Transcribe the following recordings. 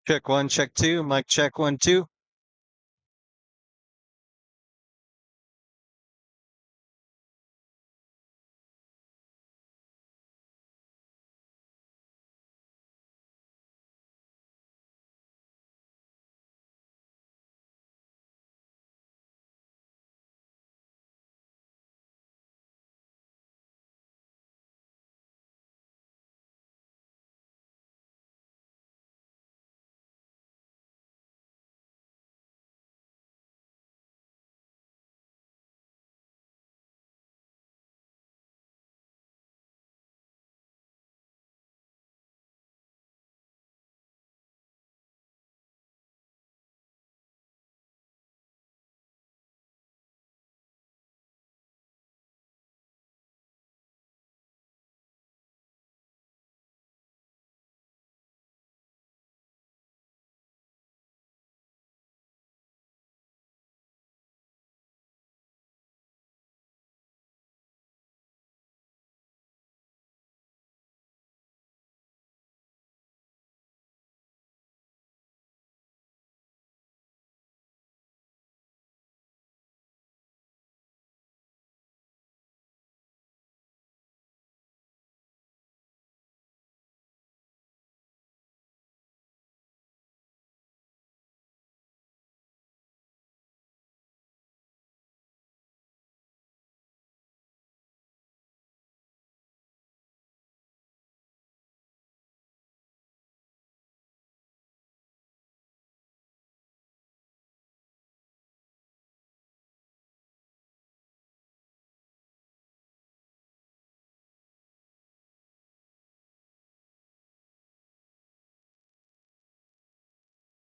Check one, check two. Mic check one, two.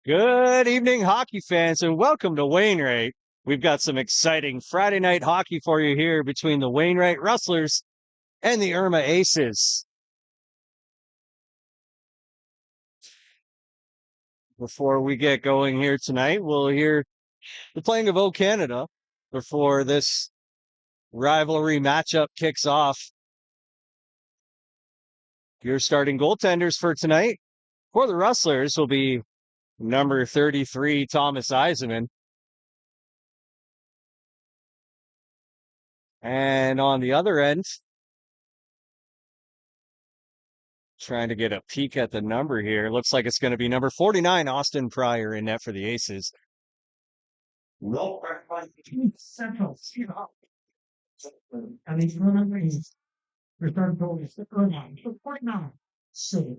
Good evening, hockey fans, and welcome to Wainwright. We've got some exciting Friday night hockey for you here between the Wainwright Rustlers and the Irma Aces. Before we get going here tonight, we'll hear the playing of O Canada before this rivalry matchup kicks off. Your starting goaltenders for tonight for the Rustlers will be number 33, Thomas Eisenman. And on the other end, trying to get a peek at the number here. Looks like it's going to be number 49, Austin Pryor, in net for the Aces. Central and he's running return goal is the Irma, 49. So,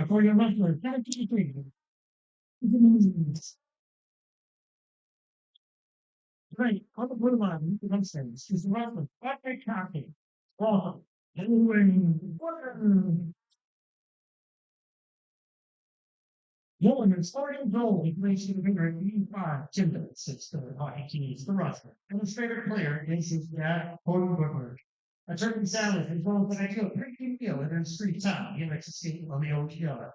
for your wrestler, 73. Great, on the blue line, the Russians, is the wrestler, Patrick Coffey. Welcome. Young and starting goal, he plays in the figure at 85, Timber, 6 to hockey teams, the wrestler. And his favorite player is his dad, Gordon Woodward. A turkey salad is one of the ideal drinking meal in his free time. He likes to see on the OTR.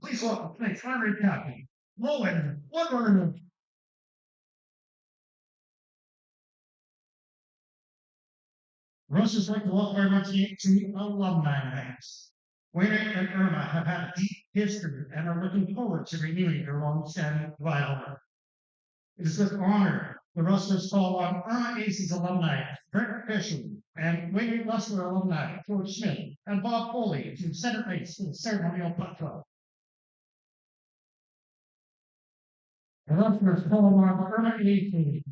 Please welcome, thanks, Conrad Coffey. Lowen Woodward. Russia's like to welcome everybody to alumni events. Wainwright and Irma have had a deep history and are looking forward to renewing their long-standing rivalry. It is with honor the Rustlers call on Irma Aces alumni Brent Fisher and Wainwright Rustler alumni George Smith and Bob Foley to center ice in the ceremonial puck drop. The Rustlers call on Irma Aces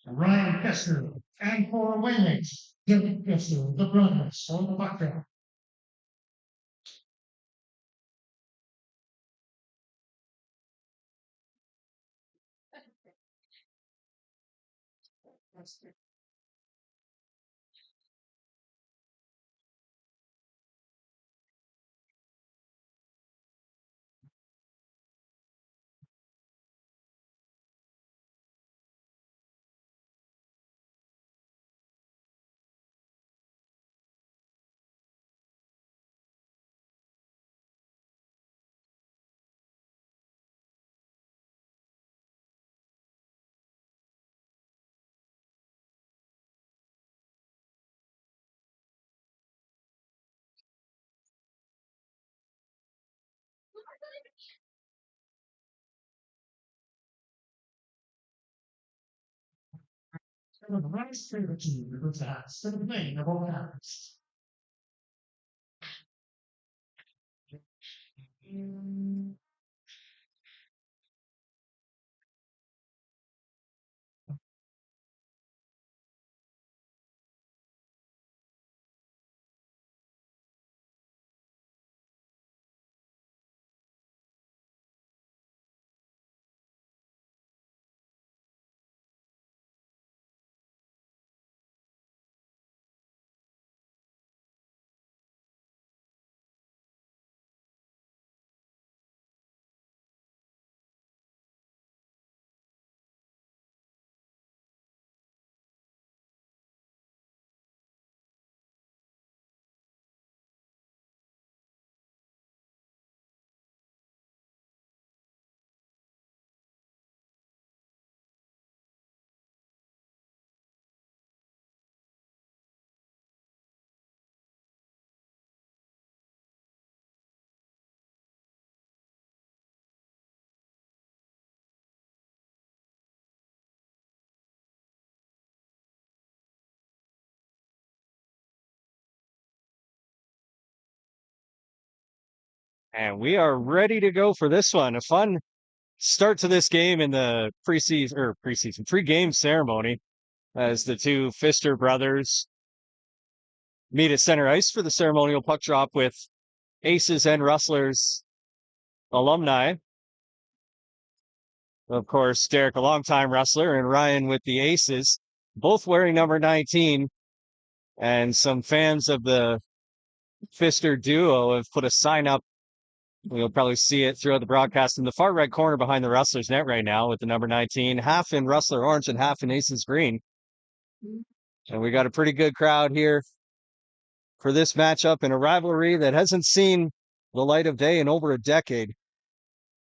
Ryan Kessler and for Wainwright, David Kessler, the brothers on the puck drop. And the rights favorite team because that's the main of all happens. And we are ready to go for this one. A fun start to this game in the pre-game ceremony as the two Pfister brothers meet at center ice for the ceremonial puck drop with Aces and Rustlers alumni. Of course, Derek, a longtime Rustler, and Ryan with the Aces, both wearing number 19. And some fans of the Pfister duo have put a sign up. You'll probably see it throughout the broadcast in the far right corner behind the Rustlers net right now with the number 19, half in Rustler orange and half in Aces green. And we got a pretty good crowd here for this matchup in a rivalry that hasn't seen the light of day in over a decade.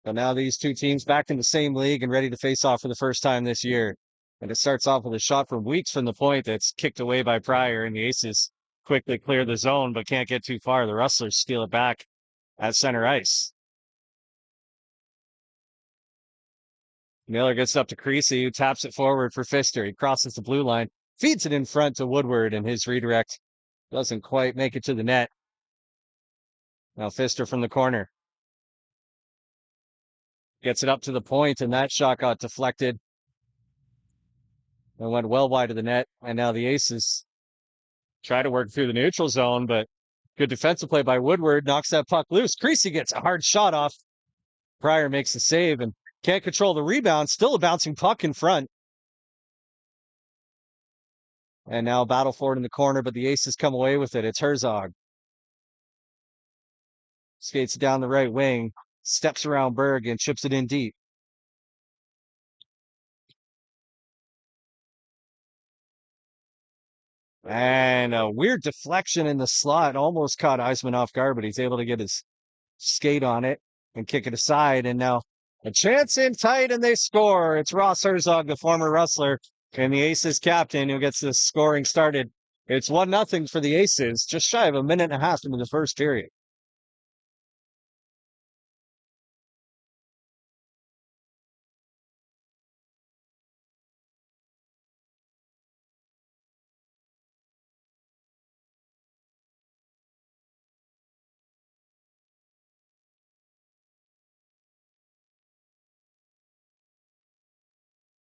But now these two teams back in the same league and ready to face off for the first time this year. And it starts off with a shot from Weeks from the point that's kicked away by Pryor, and the Aces quickly clear the zone but can't get too far. The Rustlers steal it back at center ice. Miller gets up to Creasy, who taps it forward for Pfister. He crosses the blue line, feeds it in front to Woodward, and his redirect doesn't quite make it to the net. Now Pfister from the corner gets it up to the point, and that shot got deflected and went well wide of the net. And now the Aces try to work through the neutral zone, but good defensive play by Woodward knocks that puck loose. Creasy gets a hard shot off. Pryor makes the save and can't control the rebound. Still a bouncing puck in front. And now battle for it in the corner, but the Aces come away with it. It's Herzog. Skates down the right wing, steps around Berg and chips it in deep. And a weird deflection in the slot almost caught Eisman off guard, but he's able to get his skate on it and kick it aside. And now a chance in tight, and they score. It's Ross Herzog, the former Rustler, and the Aces captain, who gets the scoring started. It's 1-0 for the Aces, just shy of a minute and a half into the first period.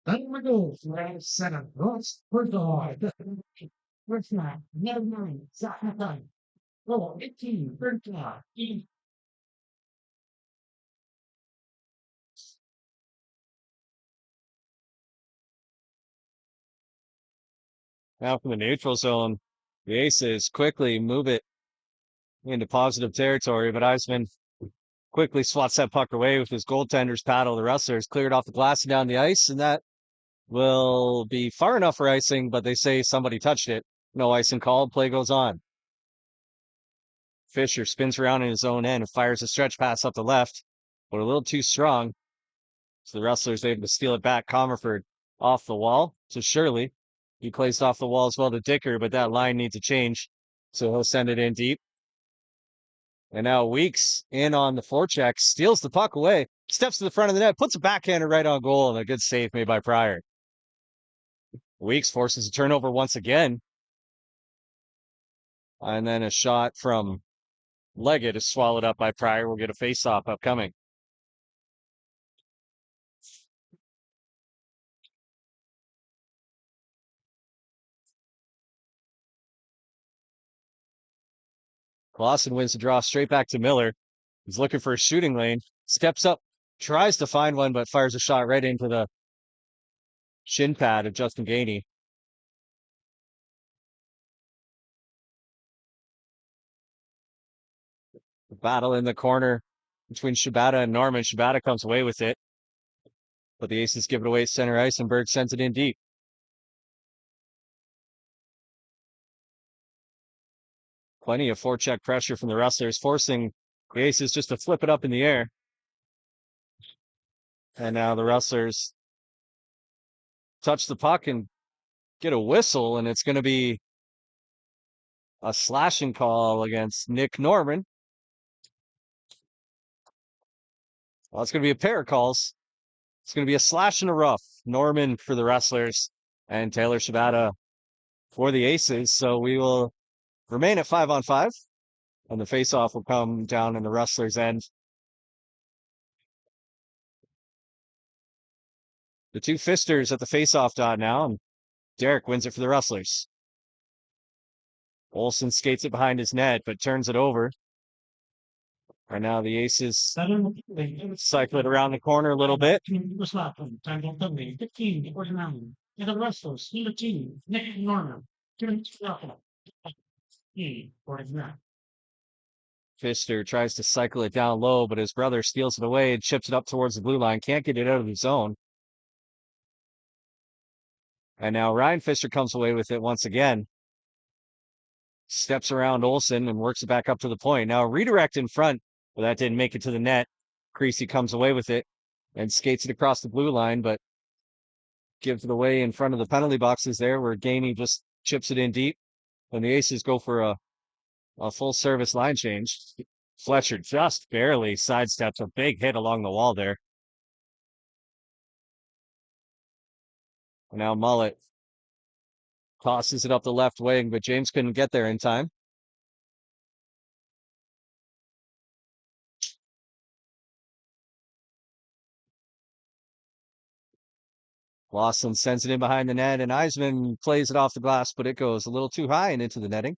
Then we go for 7. Ross Herzog. First line, number 9, second line. Goal 18, third line. Now from the neutral zone, the Aces quickly move it into positive territory, but Eisman quickly swats that puck away with his goaltender's paddle. The Rustlers cleared off the glass and down the ice, and that will be far enough for icing, but they say somebody touched it. No icing called. Play goes on. Fisher spins around in his own end and fires a stretch pass up the left, but a little too strong. So the Rustlers able to steal it back. Comerford off the wall to Shirley. He placed off the wall as well to Dicker, but that line needs a change. So he'll send it in deep. And now Weeks in on the forecheck, steals the puck away, steps to the front of the net, puts a backhander right on goal, and a good save made by Pryor. Weeks forces a turnover once again. And then a shot from Leggett is swallowed up by Pryor. We'll get a face-off upcoming. Clausen wins the draw straight back to Miller. He's looking for a shooting lane. Steps up, tries to find one, but fires a shot right into the shin pad of Justin Gainey. The battle in the corner between Shibata and Norman. Shibata comes away with it, but the Aces give it away at center ice, and Berg sends it in deep. Plenty of forecheck pressure from the Rustlers, forcing the Aces just to flip it up in the air. And now the Rustlers touch the puck and get a whistle, and it's going to be a slashing call against Nick Norman. Well, it's going to be a pair of calls. It's going to be a slash and a rough. Norman for the Rustlers and Taylor Shibata for the Aces. So we will remain at 5-on-5, and the faceoff will come down in the Rustlers' end. The two fisters at the faceoff dot now, and Derek wins it for the Rustlers. Olsen skates it behind his net, but turns it over. And now the Aces cycle it around the corner a little bit. Fister tries to cycle it down low, but his brother steals it away and chips it up towards the blue line. Can't get it out of the zone. And now Ryan Fister comes away with it once again. Steps around Olsen and works it back up to the point. Now a redirect in front, but that didn't make it to the net. Creasy comes away with it and skates it across the blue line, but gives it away in front of the penalty boxes there, where Gainey just chips it in deep. And the Aces go for a full service line change. Fletcher just barely sidesteps a big hit along the wall there. Now Mullet tosses it up the left wing, but James couldn't get there in time. Lawson sends it in behind the net, and Eisman plays it off the glass, but it goes a little too high and into the netting.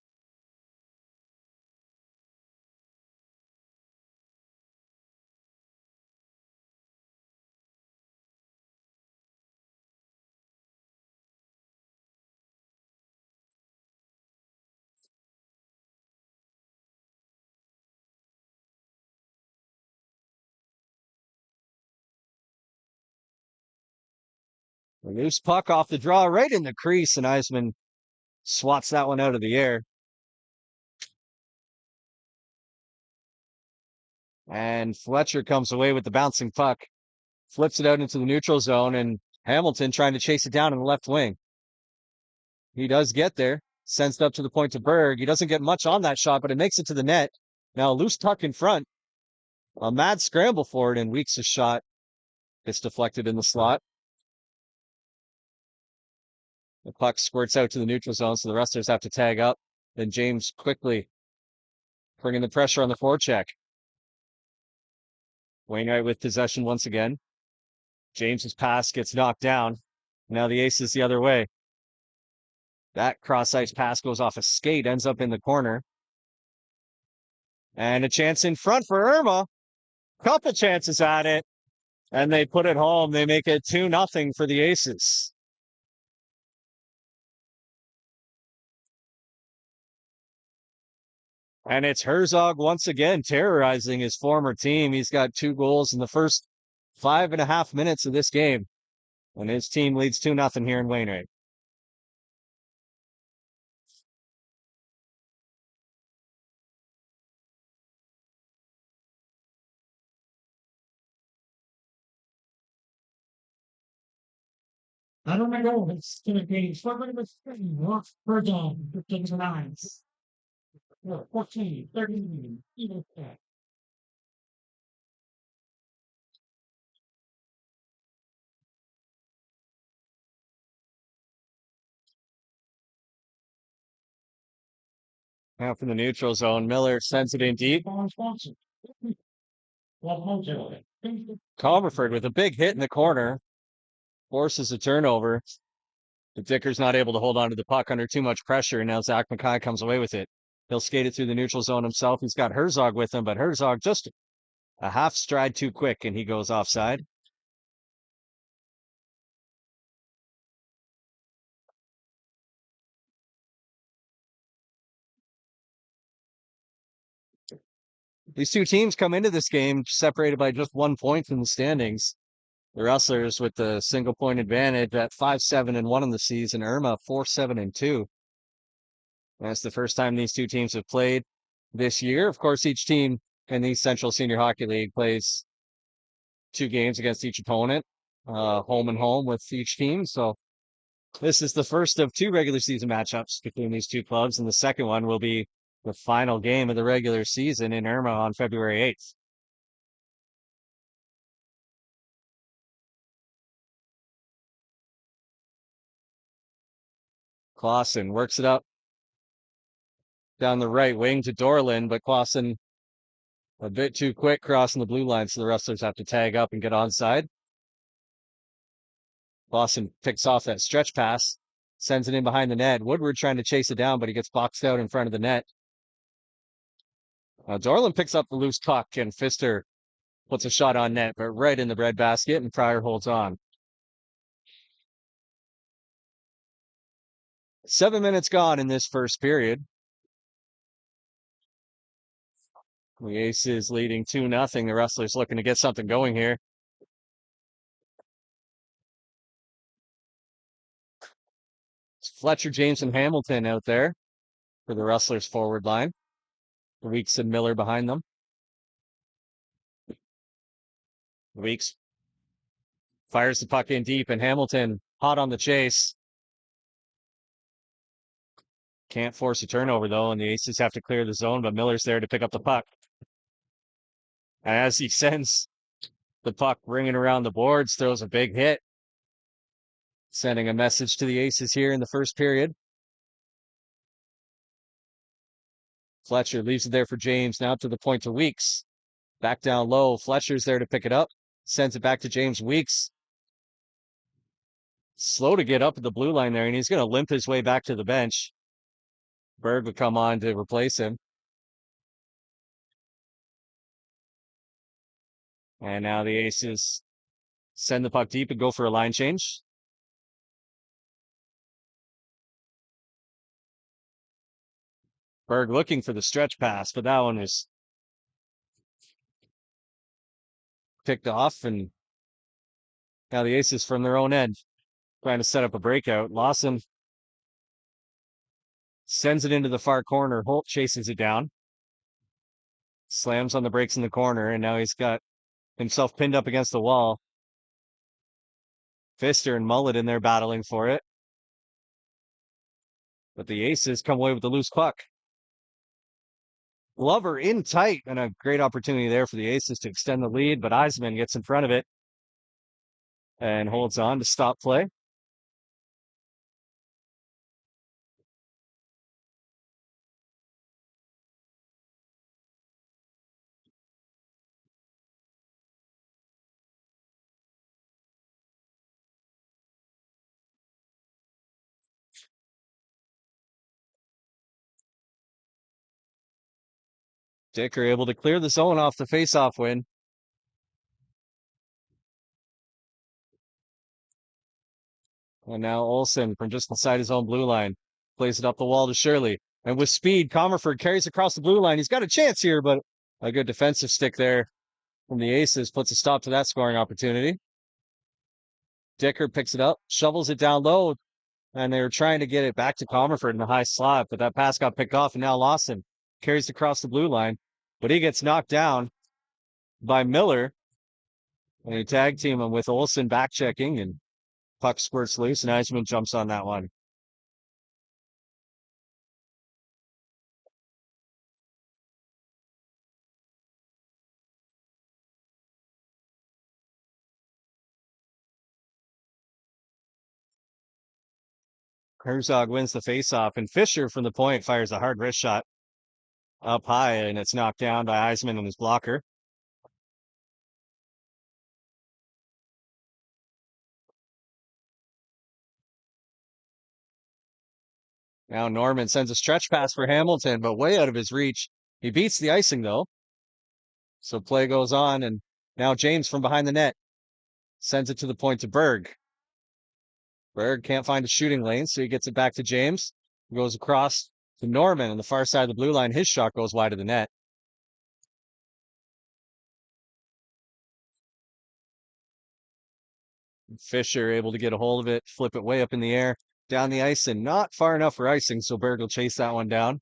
A loose puck off the draw right in the crease, and Eisman swats that one out of the air. And Fletcher comes away with the bouncing puck, flips it out into the neutral zone, and Hamilton trying to chase it down in the left wing. He does get there, sends it up to the point to Berg. He doesn't get much on that shot, but it makes it to the net. Now a loose puck in front. A mad scramble for it, and Weeks' shot gets deflected in the slot. The puck squirts out to the neutral zone, so the Rustlers have to tag up. Then James quickly bringing the pressure on the forecheck. Wainwright with possession once again. James's pass gets knocked down. Now the Aces the other way. That cross-ice pass goes off a skate, ends up in the corner. And a chance in front for Irma. Couple chances at it. And they put it home. They make it 2-0 for the Aces. And it's Herzog once again terrorizing his former team. He's got 2 goals in the first 5.5 minutes of this game. And his team leads 2-0 here in Wainwright. I don't know. It's going to be 4 15 to 9. 14, 13, even that. Now from the neutral zone, Miller sends it in deep. Comerford with a big hit in the corner, forces a turnover. But Dicker's not able to hold on to the puck under too much pressure, and now Zach McKay comes away with it. He'll skate it through the neutral zone himself. He's got Herzog with him, but Herzog just a half stride too quick, and he goes offside. These two teams come into this game separated by just 1 point in the standings. The Rustlers with the single point advantage at 5-7-1 in the season. Irma 4-7-2. That's the first time these two teams have played this year. Of course, each team in the Central Senior Hockey League plays 2 games against each opponent, home and home with each team. So this is the first of 2 regular season matchups between these 2 clubs, and the second one will be the final game of the regular season in Irma on February 8th. Clausen works it up down the right wing to Dorland, but Clausen a bit too quick crossing the blue line, so the Rustlers have to tag up and get onside. Clausen picks off that stretch pass, sends it in behind the net. Woodward trying to chase it down, but he gets boxed out in front of the net. Dorland picks up the loose puck, and Pfister puts a shot on net, but right in the breadbasket, and Pryor holds on. 7 minutes gone in this first period. The Aces leading 2-0. The Rustlers looking to get something going here. It's Fletcher, James, and Hamilton out there for the Rustlers forward line. Weeks and Miller behind them. Weeks fires the puck in deep, and Hamilton hot on the chase. Can't force a turnover, though, and the Aces have to clear the zone, but Miller's there to pick up the puck. As he sends the puck ringing around the boards, throws a big hit, sending a message to the Aces here in the first period. Fletcher leaves it there for James, now to the point to Weeks. Back down low, Fletcher's there to pick it up, sends it back to James. Weeks slow to get up at the blue line there, and he's going to limp his way back to the bench. Berg would come on to replace him. And now the Aces send the puck deep and go for a line change. Berg looking for the stretch pass, but that one was picked off, and now the Aces from their own end trying to set up a breakout. Lawson sends it into the far corner. Holt chases it down, slams on the brakes in the corner, and now he's got himself pinned up against the wall. Pfister and Mullet in there battling for it, but the Aces come away with the loose puck. Glover in tight, and a great opportunity there for the Aces to extend the lead, but Eisman gets in front of it and holds on to stop play. Dicker able to clear the zone off the faceoff win. And now Olsen from just inside his own blue line plays it up the wall to Shirley. And with speed, Comerford carries across the blue line. He's got a chance here, but a good defensive stick there from the Aces puts a stop to that scoring opportunity. Dicker picks it up, shovels it down low, and they were trying to get it back to Comerford in the high slot, but that pass got picked off, and now Lawson carries across the blue line, but he gets knocked down by Miller, and he tag team him with Olsen back checking, and puck squirts loose, and Eisman jumps on that one. Herzog wins the faceoff, and Fisher from the point fires a hard wrist shot up high, and it's knocked down by Eisman and his blocker. Now Norman sends a stretch pass for Hamilton, but way out of his reach. He beats the icing, though. So play goes on, and now James from behind the net sends it to the point to Berg. Berg can't find a shooting lane, so he gets it back to James. Goes across to Norman on the far side of the blue line. His shot goes wide of the net. Fisher able to get a hold of it, flip it way up in the air, down the ice, and not far enough for icing, so Berg will chase that one down.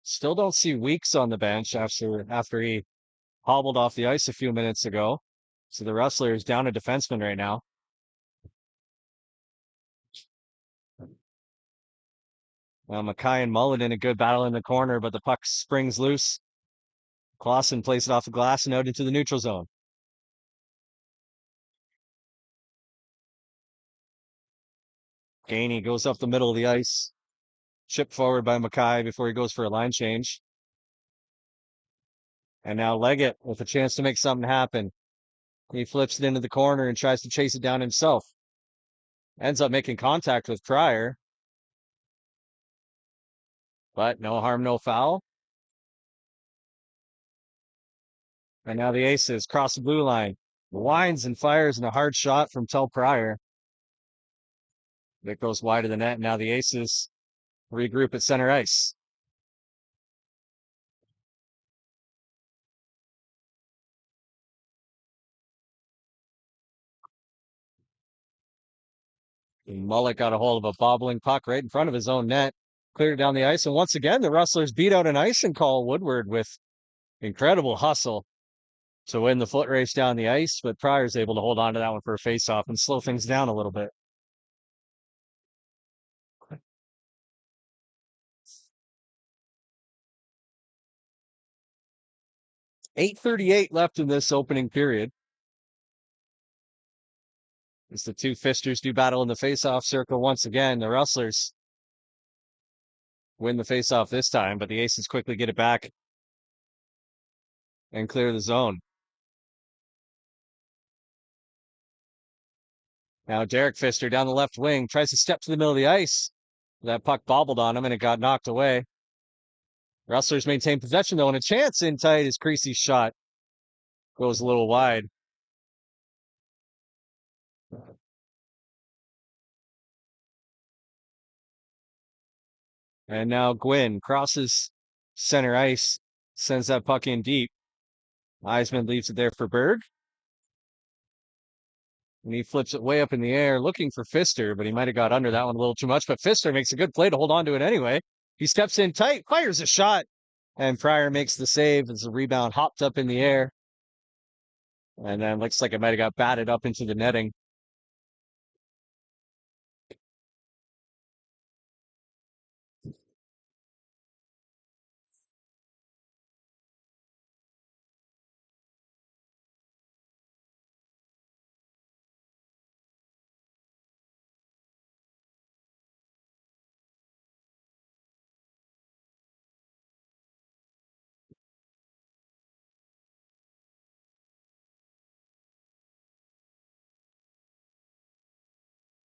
Still don't see Weeks on the bench after he hobbled off the ice a few minutes ago. So the Rustlers down a defenseman right now. Mackay and Mullen in a good battle in the corner, but the puck springs loose. Clausen plays it off the glass and out into the neutral zone. Gainey goes up the middle of the ice. Chipped forward by Mackay before he goes for a line change. And now Leggett with a chance to make something happen. He flips it into the corner and tries to chase it down himself. Ends up making contact with Pryor. But no harm, no foul. And now the Aces cross the blue line. Winds and fires in a hard shot from Tel Pryor. That goes wide of the net. Now the Aces regroup at center ice. Mullet got a hold of a bobbling puck right in front of his own net. Cleared it down the ice. And once again, the Rustlers beat out an icing call Woodward with incredible hustle to win the foot race down the ice. But Pryor's able to hold on to that one for a face-off and slow things down a little bit. .838 left in this opening period. As the two Fisters do battle in the face-off circle once again, the Rustlers win the face-off this time, but the Aces quickly get it back and clear the zone. Now Derek Fister down the left wing tries to step to the middle of the ice. That puck bobbled on him and it got knocked away. Rustlers maintain possession though, and a chance in tight as Creasy's shot goes a little wide. And now Gwynn crosses center ice, sends that puck in deep. Eisman leaves it there for Berg. And he flips it way up in the air, looking for Fister, but he might have got under that one a little too much. But Fister makes a good play to hold on to it anyway. He steps in tight, fires a shot, and Pryor makes the save as the rebound hopped up in the air. And then looks like it might have got batted up into the netting.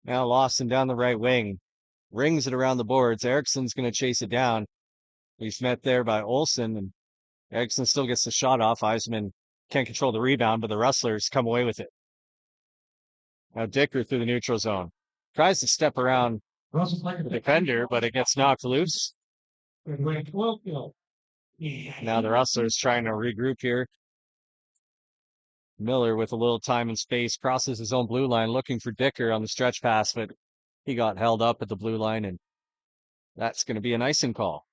Now Lawson down the right wing. Rings it around the boards. Ericsson's going to chase it down. He's met there by Olsen, and Eriksson still gets the shot off. Eisman can't control the rebound, but the Rustlers come away with it. Now Dicker through the neutral zone. Tries to step around the defender, but it gets knocked loose. Now the Rustlers trying to regroup here. Miller with a little time and space crosses his own blue line looking for Dicker on the stretch pass, but he got held up at the blue line, and that's going to be an icing call.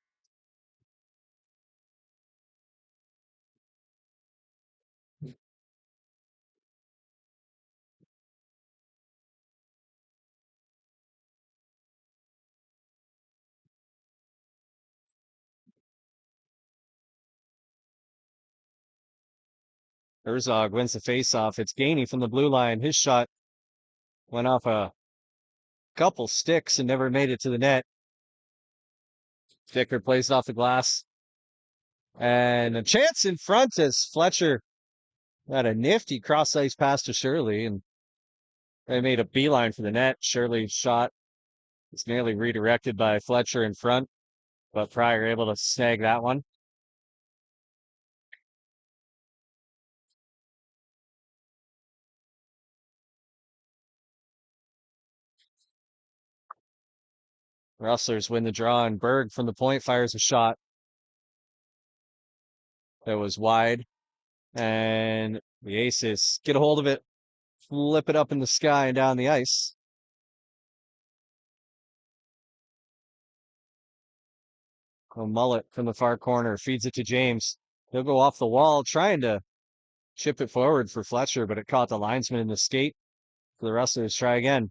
Herzog wins the faceoff. It's Gainey from the blue line. His shot Went off a couple sticks and never made it to the net. Dicker plays it off the glass. And a chance in front as Fletcher had a nifty cross ice pass to Shirley, and they made a beeline for the net. Shirley's shot was nearly redirected by Fletcher in front, but Pryor able to snag that one. Rustlers win the draw, and Berg from the point fires a shot that was wide. And the Aces get a hold of it, flip it up in the sky and down the ice. A Mullet from the far corner feeds it to James. He'll go off the wall trying to chip it forward for Fletcher, but it caught the linesman in the skate. For the Rustlers, try again.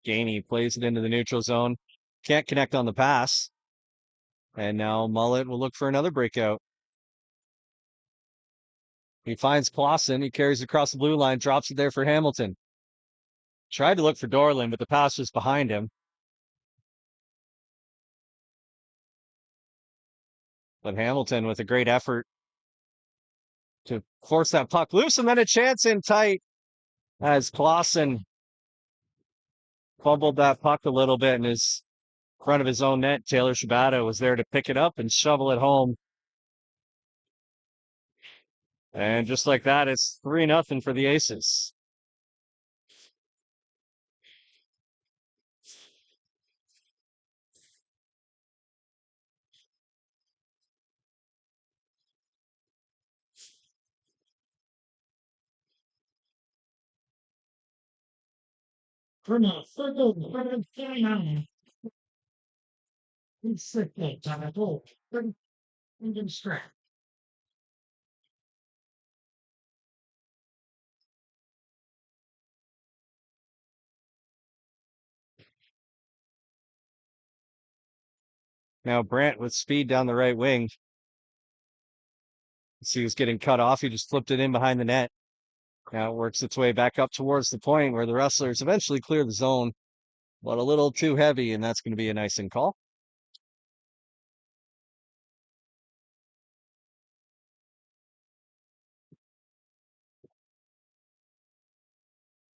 Gainey plays it into the neutral zone. Can't connect on the pass. And now Mullet will look for another breakout. He finds Clausen. He carries across the blue line, drops it there for Hamilton. Tried to look for Dorland, but the pass was behind him. But Hamilton with a great effort to force that puck loose, and then a chance in tight as Clausen fumbled that puck a little bit in his front of his own net. Taylor Shabata was there to pick it up and shovel it home. And just like that, it's 3-0 for the Aces. Irma, 39. He's sick, on a goal. Indian strap. Now Brandt with speed down the right wing. See, he was getting cut off. He just flipped it in behind the net. Now it works its way back up towards the point where the Rustlers eventually clear the zone, but a little too heavy, and that's going to be an icing call.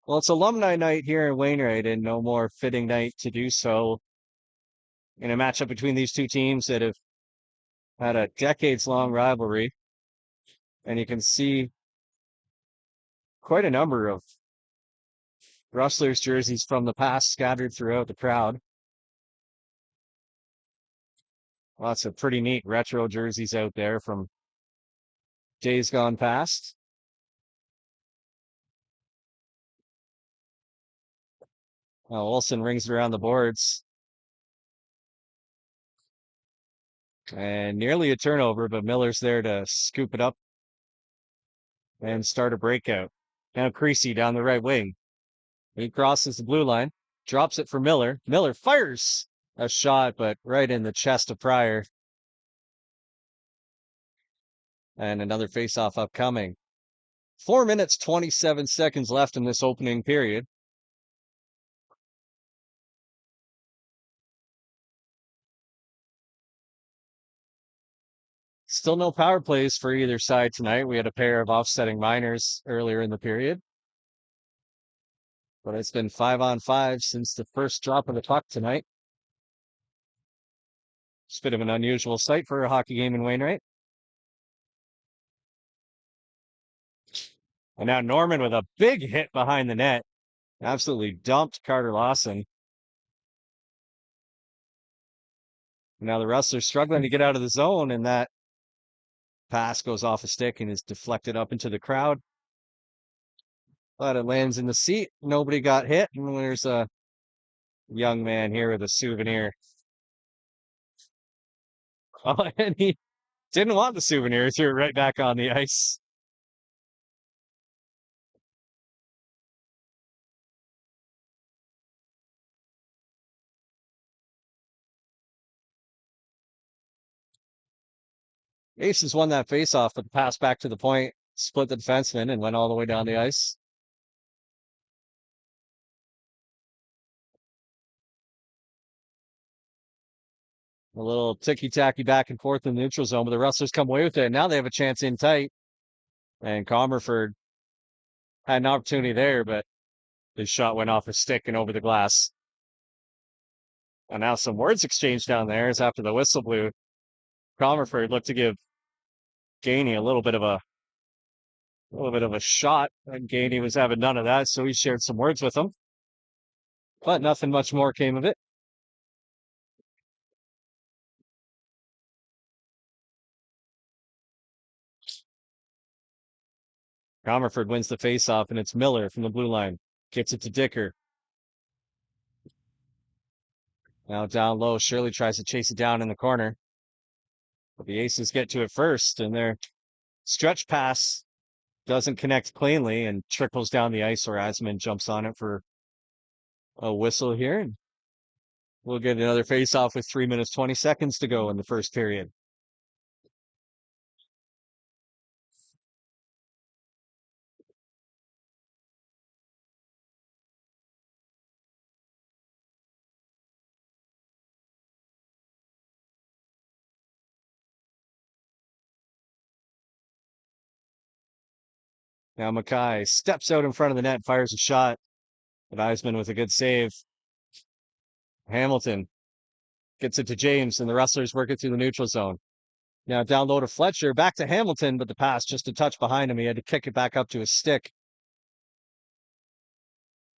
Well, it's alumni night here in Wainwright, and no more fitting night to do so in a matchup between these two teams that have had a decades-long rivalry. And you can see quite a number of Rustlers jerseys from the past scattered throughout the crowd. Lots of pretty neat retro jerseys out there from days gone past. Olsen rings it around the boards. And nearly a turnover, but Miller's there to scoop it up and start a breakout. Now Creasy down the right wing. He crosses the blue line, drops it for Miller. Miller fires a shot, but right in the chest of Pryor. And another faceoff upcoming. 4 minutes, 27 seconds left in this opening period. Still no power plays for either side tonight. We had a pair of offsetting minors earlier in the period. But it's been 5-on-5 since the first drop of the puck tonight. It's a bit of an unusual sight for a hockey game in Wainwright. And now Norman with a big hit behind the net. Absolutely dumped Carter Lawson. Now the Rustlers struggling to get out of the zone, and that pass goes off a stick and is deflected up into the crowd. But it lands in the seat. Nobody got hit. And there's a young man here with a souvenir. Oh, and he didn't want the souvenir. He threw it right back on the ice. Aces won that faceoff, but the pass back to the point, split the defenseman, and went all the way down the ice. A little ticky-tacky back and forth in the neutral zone, but the Rustlers come away with it. And now they have a chance in tight. And Comerford had an opportunity there, but his shot went off his stick and over the glass. And now some words exchanged down there as after the whistle blew, Comerford looked to give Gainey a little bit of a shot, and Gainey was having none of that, so he shared some words with him. But nothing much more came of it. Comerford wins the faceoff, and it's Miller from the blue line. Gets it to Dicker. Now down low, Shirley tries to chase it down in the corner. But the Aces get to it first, and their stretch pass doesn't connect cleanly and trickles down the ice, or Asman jumps on it for a whistle here. And we'll get another faceoff with 3 minutes, 20 seconds to go in the first period. Now Mackay steps out in front of the net, fires a shot. But Eisman with a good save. Hamilton gets it to James, and the Rustlers work it through the neutral zone. Now down low to Fletcher, back to Hamilton, but the pass just a touch behind him. He had to kick it back up to his stick.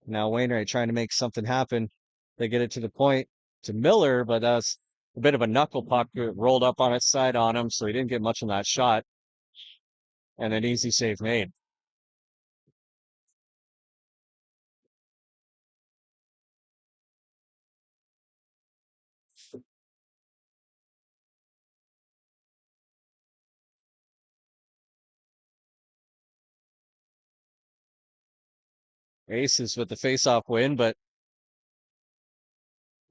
Now Wainwright trying to make something happen. They get it to the point to Miller, but that's a bit of a knuckle puck rolled up on its side on him, so he didn't get much on that shot. And an easy save made. Aces with the faceoff win, but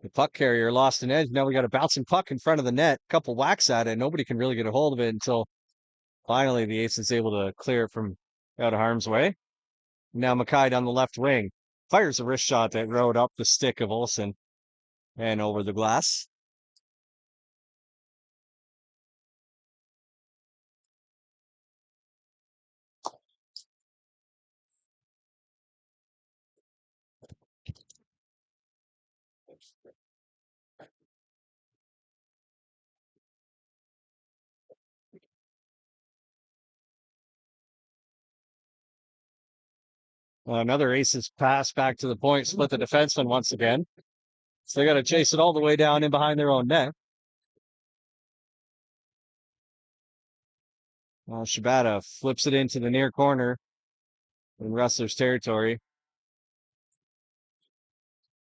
the puck carrier lost an edge. Now we got a bouncing puck in front of the net. A couple whacks at it. Nobody can really get a hold of it until finally the Ace is able to clear it from out of harm's way. Now Mackay down the left wing fires a wrist shot that rode up the stick of Olsen and over the glass. Another Aces pass back to the point, split the defenseman once again. So they got to chase it all the way down in behind their own net. Shibata flips it into the near corner in Rustlers territory.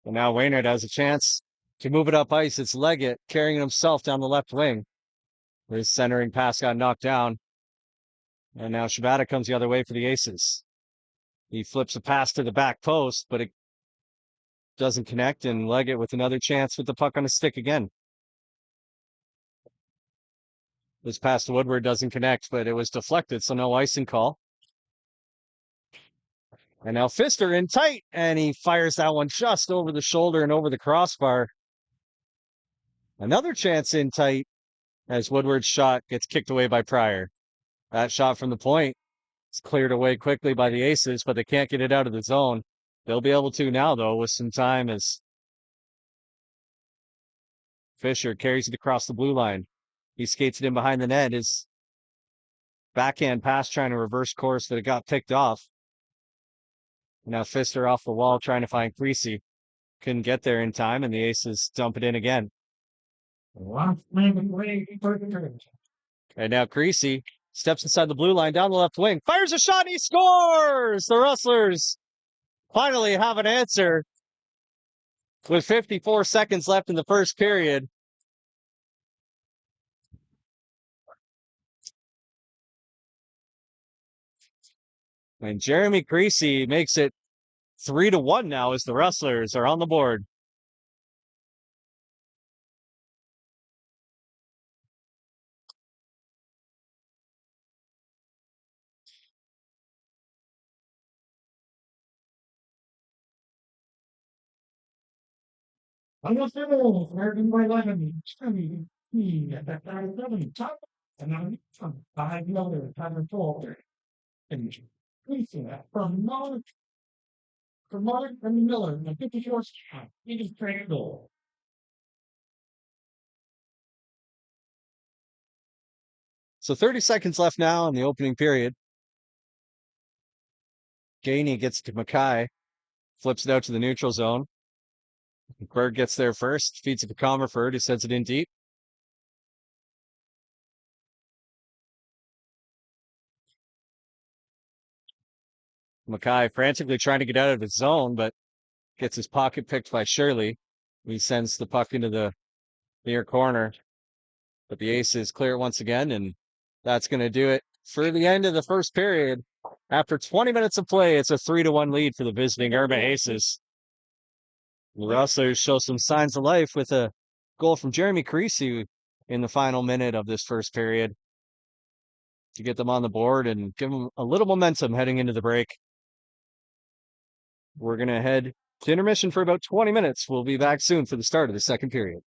And now Wainwright has a chance to move it up ice. It's Leggett carrying himself down the left wing. His centering pass got knocked down. And now Shibata comes the other way for the Aces. He flips a pass to the back post, but it doesn't connect, and Leggett with another chance with the puck on his stick again. This pass to Woodward doesn't connect, but it was deflected, so no icing call. And now Pfister in tight, and he fires that one just over the shoulder and over the crossbar. Another chance in tight as Woodward's shot gets kicked away by Pryor. That shot from the point is cleared away quickly by the Aces, but they can't get it out of the zone. They'll be able to now, though, with some time as Fisher carries it across the blue line. He skates it in behind the net. His backhand pass trying to reverse course, but it got picked off. Now Pfister off the wall trying to find Creasy. Couldn't get there in time, and the Aces dump it in again. And now Creasy steps inside the blue line down the left wing, fires a shot, and he scores! The Rustlers finally have an answer with 54 seconds left in the first period. And Jeremy Creasy makes it 3-1 now as the Rustlers are on the board. I'm not sure, American by 11, 20, at that time, 7, top, and I'm from 5 time and 4, and increasing that from Mark and Miller, and 54 count, it is straight goal. So 30 seconds left now in the opening period. Gainey gets to Mackay, flips it out to the neutral zone. Berg gets there first, feeds it to Comerford, who sends it in deep. Mackay frantically trying to get out of his zone, but gets his pocket picked by Shirley. He sends the puck into the near corner, but the Aces clear it once again, and that's going to do it for the end of the first period. After 20 minutes of play, it's a 3-1 lead for the visiting Irma Aces. The Rustlers show some signs of life with a goal from Jeremy Creasy in the final minute of this first period to get them on the board and give them a little momentum heading into the break. We're going to head to intermission for about 20 minutes. We'll be back soon for the start of the second period.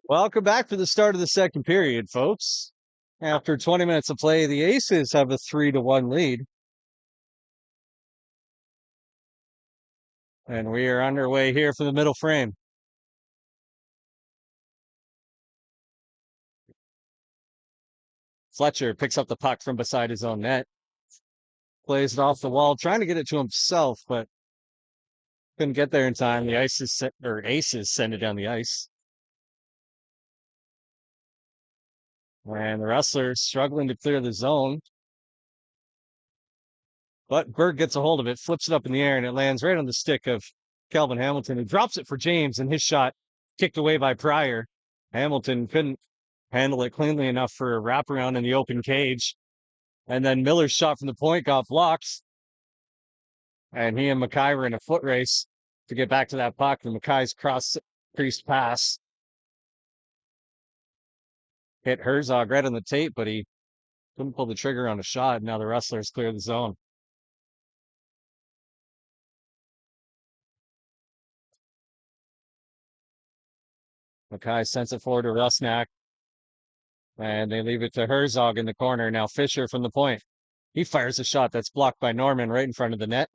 Welcome back for the start of the second period, folks. After 20 minutes of play, the Aces have a 3-1 lead. And we are underway here for the middle frame. Fletcher picks up the puck from beside his own net. Plays it off the wall, trying to get it to himself, but couldn't get there in time. The Aces send it down the ice. And the Rustlers struggling to clear the zone. But Berg gets a hold of it, flips it up in the air, and it lands right on the stick of Calvin Hamilton, who drops it for James, and his shot kicked away by Pryor. Hamilton couldn't handle it cleanly enough for a wraparound in the open cage. And then Miller's shot from the point got blocked. And he and Mackay were in a foot race to get back to that puck. And Mackay's cross-creased pass hit Herzog right on the tape, but he couldn't pull the trigger on a shot. Now the Rustlers clear the zone. Mackay sends it forward to Rusnak. And they leave it to Herzog in the corner. Now Fisher from the point. He fires a shot that's blocked by Norman right in front of the net.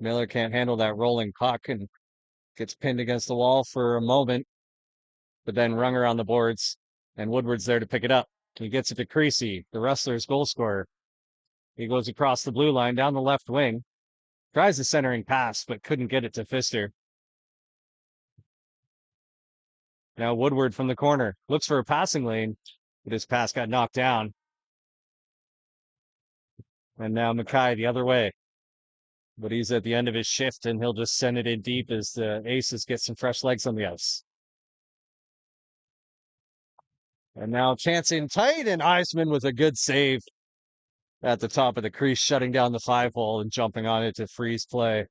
Miller can't handle that rolling puck and gets pinned against the wall for a moment, but then rung around the boards, and Woodward's there to pick it up. He gets it to Creasy, the Rustlers' goal scorer. He goes across the blue line down the left wing, tries the centering pass, but couldn't get it to Pfister. Now Woodward from the corner looks for a passing lane, but his pass got knocked down. And now Mackay the other way. But he's at the end of his shift, and he'll just send it in deep as the Aces get some fresh legs on the ice. And now chancing tight, and Eisman with a good save at the top of the crease, shutting down the 5-hole and jumping on it to freeze play.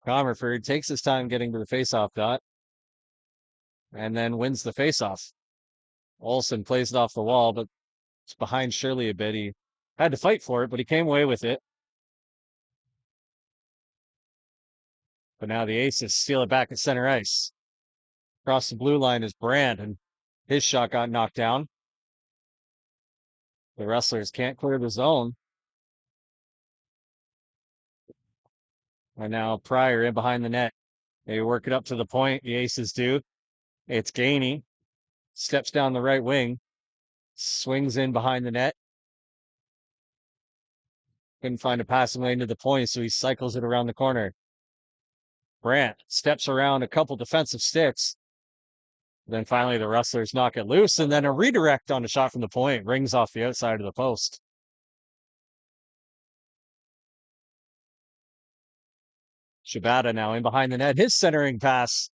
Comerford takes his time getting to the faceoff dot and then wins the faceoff. Olsen plays it off the wall, but it's behind Shirley a bit. He had to fight for it, but he came away with it. But now the Aces steal it back at center ice. Across the blue line is Brand, and his shot got knocked down. The Rustlers can't clear the zone. And now Pryor in behind the net. They work it up to the point. The Aces do. It's Gainey. Steps down the right wing. Swings in behind the net. Couldn't find a passing lane to the point, so he cycles it around the corner. Brandt steps around a couple defensive sticks. Then finally the Rustlers knock it loose, and then a redirect on a shot from the point rings off the outside of the post. Shibata now in behind the net. His centering pass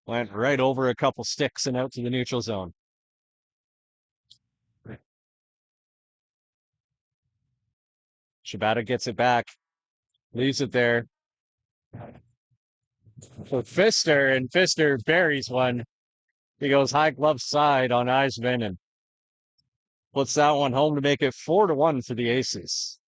went right over a couple sticks and out to the neutral zone. Shibata gets it back, leaves it there for Pfister, and Pfister buries one. He goes high glove side on Eisman and puts that one home to make it 4-1 for the Aces.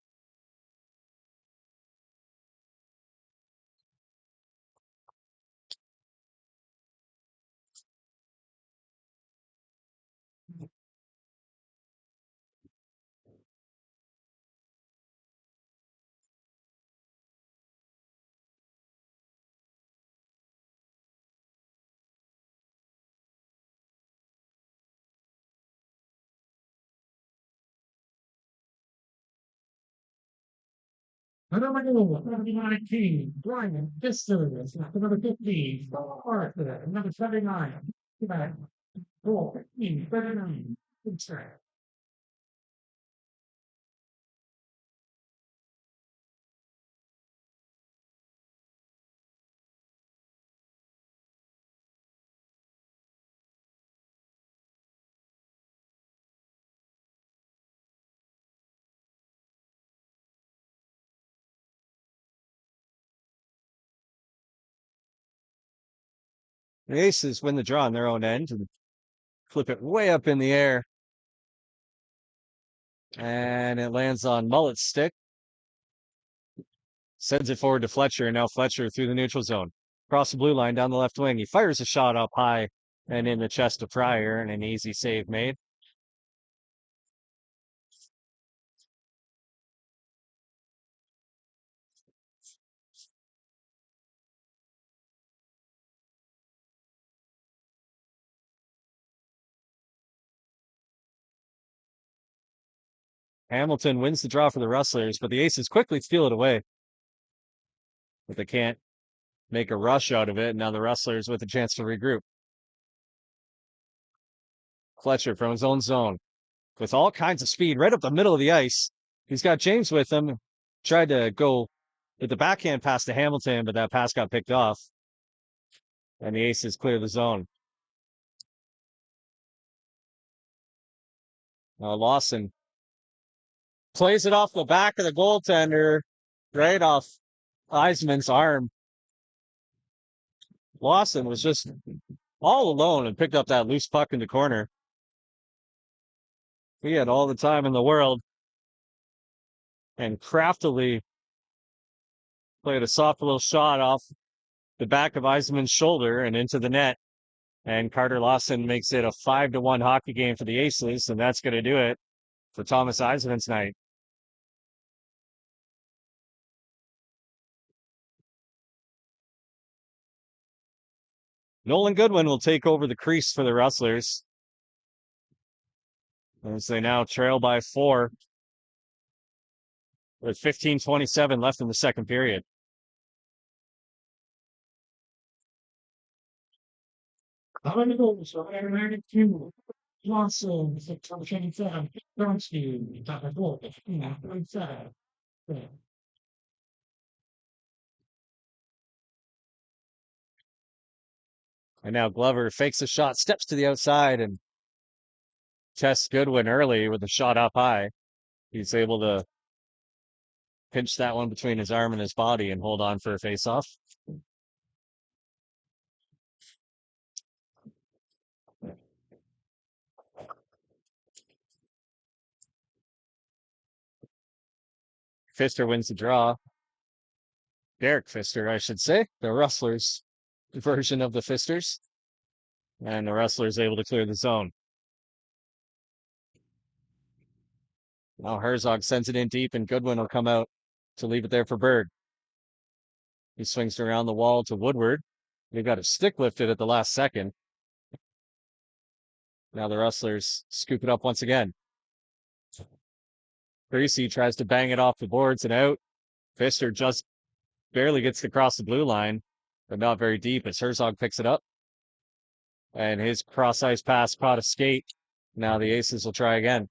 Number 19, Brian Pfister, number 15, Arthur, number 79, goal 15, 39, Pfister. The Aces win the draw on their own end and flip it way up in the air. And it lands on Mullet's stick. Sends it forward to Fletcher, and now Fletcher through the neutral zone. Across the blue line down the left wing. He fires a shot up high and in the chest of Pryor, and an easy save made. Hamilton wins the draw for the Rustlers, but the Aces quickly steal it away. But they can't make a rush out of it. And now the Rustlers with a chance to regroup. Fletcher from his own zone with all kinds of speed right up the middle of the ice. He's got James with him. Tried to go with the backhand pass to Hamilton, but that pass got picked off. And the Aces clear the zone. Lawson plays it off the back of the goaltender, right off Eisman's arm. Lawson was just all alone and picked up that loose puck in the corner. He had all the time in the world and craftily played a soft little shot off the back of Eisman's shoulder and into the net. And Carter Lawson makes it a 5-1 hockey game for the Aces, and that's going to do it for Thomas Eisman's night. Nolan Goodwin will take over the crease for the Rustlers as they now trail by 4 with 15:27 left in the second period. And now Glover fakes a shot, steps to the outside, and tests Goodwin early with a shot up high. He's able to pinch that one between his arm and his body and hold on for a faceoff. Pfister wins the draw. Derek Pfister, I should say. The Rustlers version of the Pfisters. And the Rustlers able to clear the zone. Now Herzog sends it in deep, and Goodwin will come out to leave it there for Berg. He swings around the wall to Woodward. They've got a stick lifted at the last second. Now the Rustlers scoop it up once again. Greasy tries to bang it off the boards and out. Pfister just barely gets to cross the blue line, but not very deep as Herzog picks it up. And his cross ice pass caught a skate. Now the Aces will try again.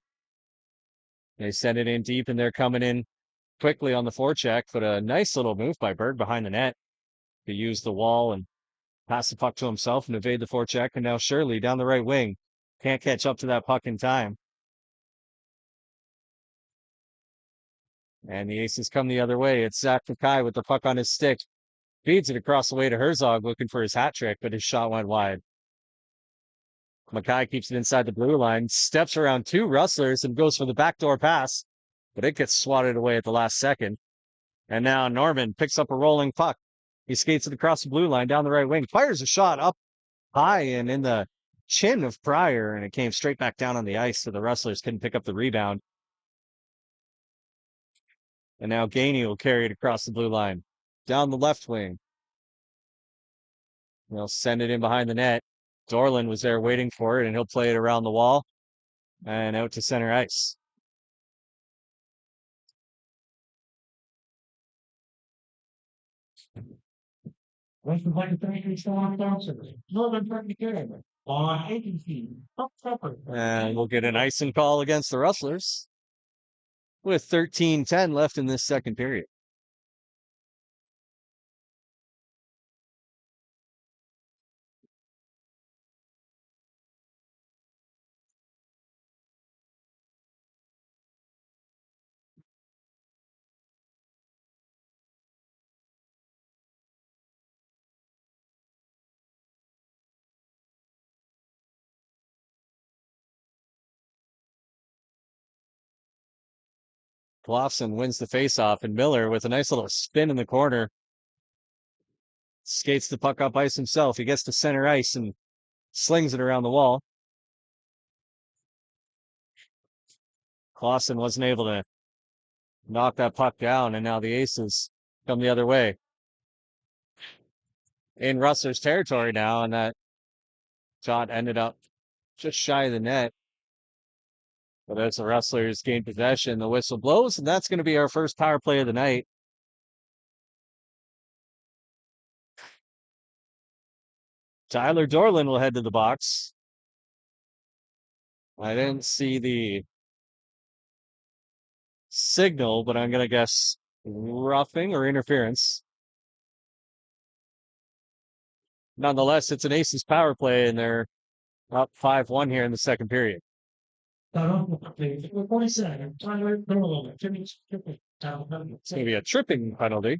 They send it in deep, and they're coming in quickly on the forecheck, but a nice little move by Berg behind the net to use the wall and pass the puck to himself and evade the forecheck. And now Shirley down the right wing can't catch up to that puck in time. And the Aces come the other way. It's Zach Mackay with the puck on his stick. Feeds it across the way to Herzog looking for his hat trick, but his shot went wide. Mackay keeps it inside the blue line, steps around 2 Rustlers and goes for the backdoor pass, but it gets swatted away at the last second. And now Norman picks up a rolling puck. He skates it across the blue line down the right wing, fires a shot up high and in the chin of Pryor, and it came straight back down on the ice, so the Rustlers couldn't pick up the rebound. And now Gainey will carry it across the blue line, down the left wing. They'll send it in behind the net. Dorland was there waiting for it, and he'll play it around the wall and out to center ice. And we'll get an icing call against the Rustlers with 13:10 left in this second period. Clausen wins the faceoff, and Miller, with a nice little spin in the corner, skates the puck up ice himself. He gets to center ice and slings it around the wall. Clausen wasn't able to knock that puck down, and now the Aces come the other way. In Rustler's territory now, and that shot ended up just shy of the net. But as the Rustlers gain possession, the whistle blows, and that's going to be our first power play of the night. Tyler Dorland will head to the box. I didn't see the signal, but I'm going to guess roughing or interference. Nonetheless, it's an Aces power play, and they're up 5-1 here in the second period. It's going to be a tripping penalty.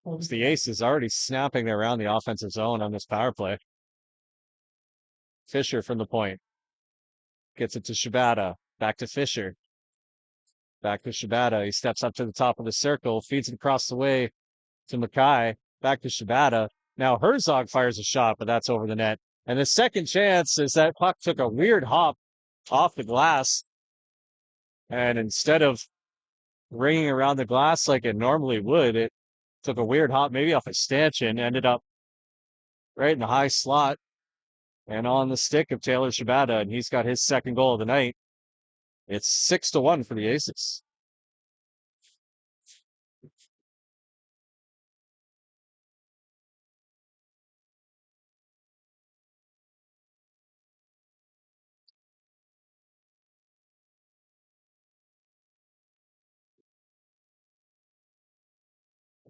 The Aces already snapping around the offensive zone on this power play. Fisher from the point. Gets it to Shibata. Back to Fisher. Back to Shibata. He steps up to the top of the circle. Feeds it across the way to Mackay. Back to Shibata. Now Herzog fires a shot, but that's over the net. And the second chance is that puck took a weird hop off the glass. And instead of ringing around the glass like it normally would, it took a weird hop, maybe off a stanchion, ended up right in the high slot and on the stick of Taylor Shibata, and he's got his second goal of the night. It's 6-1 for the Aces.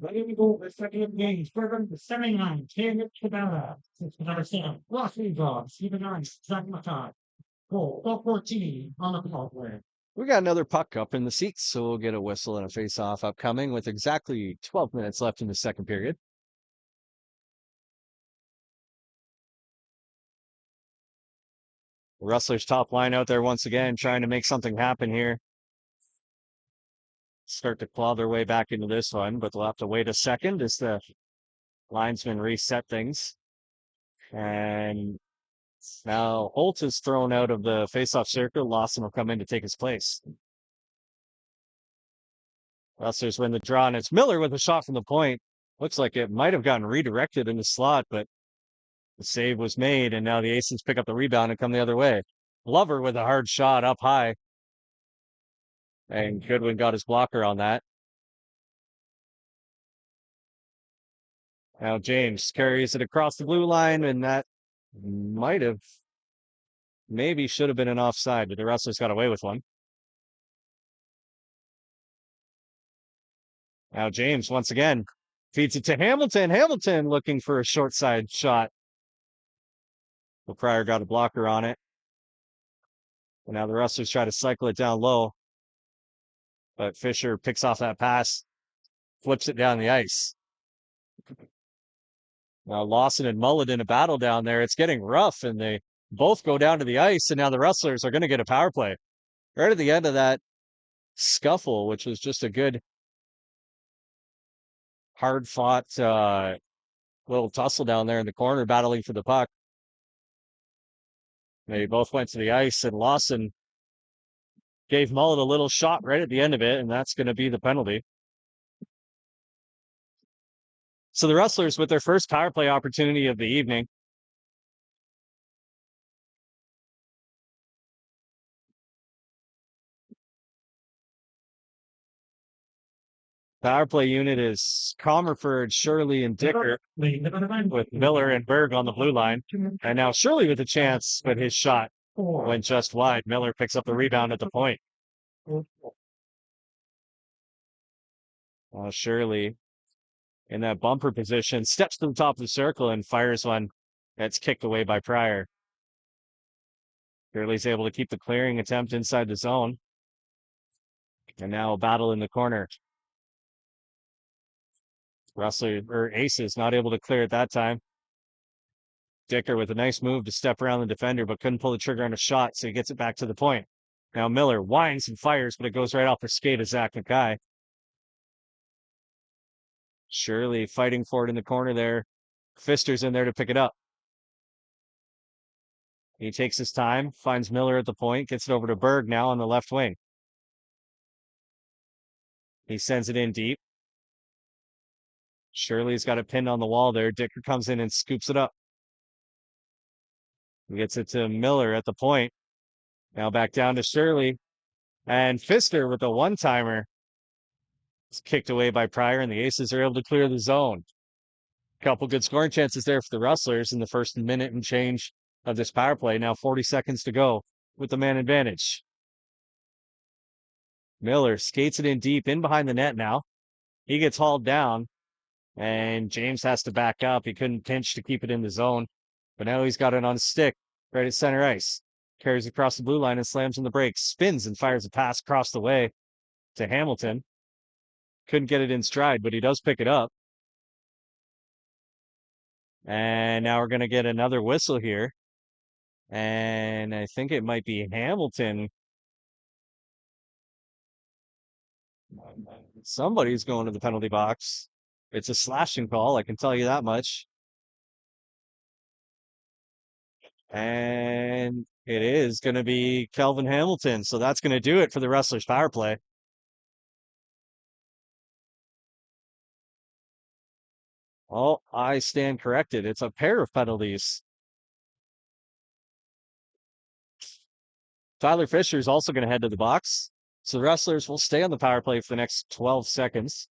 Ready to go with second games. Program the 79. Taylor Shibata. Number 7. Rossi Dogs. Even 9. Zach Mackay. Goal. 14 on the power play. We got another puck up in the seats, so we'll get a whistle and a face-off upcoming with exactly 12 minutes left in the second period. The Rustlers top line out there once again, trying to make something happen here. Start to claw their way back into this one, but they'll have to wait a second as the linesmen reset things. And now Holt is thrown out of the face-off circle. Lawson will come in to take his place. Rustlers win the draw, and it's Miller with a shot from the point. Looks like it might have gotten redirected in the slot, but the save was made, and now the Aces pick up the rebound and come the other way. Glover with a hard shot up high. And Goodwin got his blocker on that. Now James carries it across the blue line, and that might have, maybe should have been an offside, but the Rustlers got away with one. Now James, once again, feeds it to Hamilton. Hamilton looking for a short side shot. Well, Pryor got a blocker on it. And now the Rustlers try to cycle it down low. But Fisher picks off that pass, flips it down the ice. Now Lawson and Mullet in a battle down there. It's getting rough, and they both go down to the ice, and now the Rustlers are going to get a power play. Right at the end of that scuffle, which was just a good, hard-fought little tussle down there in the corner, battling for the puck. They both went to the ice, and Lawson gave Mullet a little shot right at the end of it, and that's going to be the penalty. So the Rustlers with their first power play opportunity of the evening. Power play unit is Comerford, Shirley, and Dicker, with Miller and Berg on the blue line. And now Shirley with a chance, but his shot went just wide. Miller picks up the rebound at the point. Shirley in that bumper position, steps to the top of the circle and fires one that's kicked away by Pryor. Shirley's able to keep the clearing attempt inside the zone. And now a battle in the corner. Aces not able to clear it that time. Dicker with a nice move to step around the defender, but couldn't pull the trigger on a shot, so he gets it back to the point. Now Miller winds and fires, but it goes right off the skate of Zach McKay. Shirley fighting for it in the corner there. Pfister's in there to pick it up. He takes his time, finds Miller at the point, gets it over to Berg now on the left wing. He sends it in deep. Shirley's got it pinned on the wall there. Dicker comes in and scoops it up. He gets it to Miller at the point. Now back down to Shirley. And Pfister with a one-timer. It's kicked away by Pryor, and the Aces are able to clear the zone. Couple good scoring chances there for the Rustlers in the first minute and change of this power play. Now 40 seconds to go with the man advantage. Miller skates it in deep, in behind the net now. He gets hauled down, and James has to back up. He couldn't pinch to keep it in the zone, but now he's got it on a stick right at center ice. Carries across the blue line and slams in the brakes. Spins and fires a pass across the way to Hamilton. Couldn't get it in stride, but he does pick it up. And now we're going to get another whistle here. And I think it might be Hamilton. Somebody's going to the penalty box. It's a slashing call, I can tell you that much. And it is going to be Kelvin Hamilton. So that's going to do it for the Rustlers power play. Oh, I stand corrected. It's a pair of penalties. Tyler Fisher is also going to head to the box. So the Rustlers will stay on the power play for the next 12 seconds.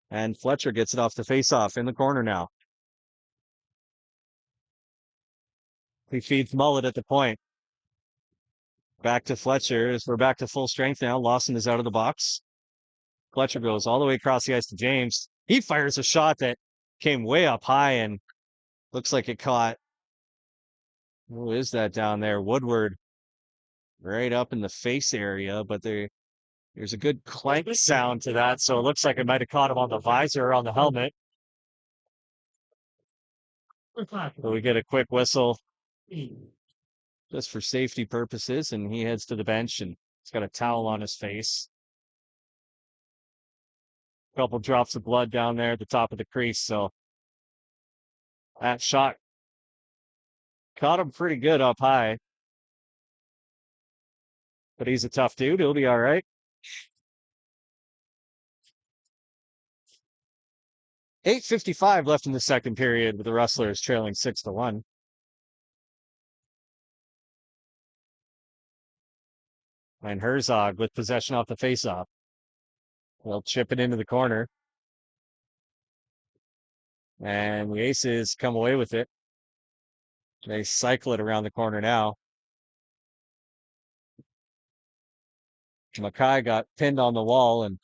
And Fletcher gets it off the faceoff in the corner now. He feeds Mullet at the point. Back to Fletcher as we're back to full strength now. Lawson is out of the box. Fletcher goes all the way across the ice to James. He fires a shot that came way up high and looks like it caught. Who is that down there? Woodward. Right up in the face area, but there's a good clank sound to that, so it looks like it might have caught him on the visor or on the helmet. So we get a quick whistle just for safety purposes, and he heads to the bench, and he's got a towel on his face. A couple drops of blood down there at the top of the crease, so that shot caught him pretty good up high. But he's a tough dude. He'll be all right. 8:55 left in the second period with the Rustlers trailing 6-1. And Herzog with possession off the faceoff. He'll chip it into the corner. And the Aces come away with it. They cycle it around the corner now. Mackay got pinned on the wall, and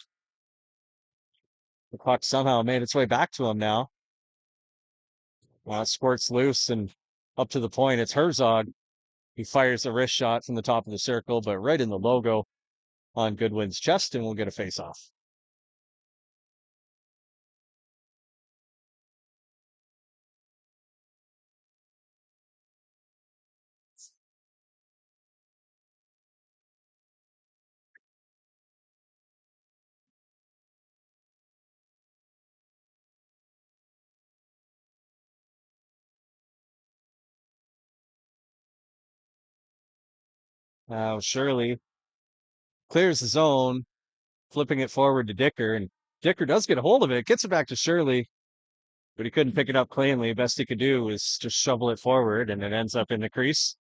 the puck somehow made its way back to him now. It squirts loose and up to the point. It's Herzog. He fires a wrist shot from the top of the circle, but right in the logo on Goodwin's chest, and we'll get a face-off. Now Shirley clears the zone, flipping it forward to Dicker, and Dicker does get a hold of it, gets it back to Shirley, but he couldn't pick it up cleanly. Best he could do was just shovel it forward, and it ends up in the crease.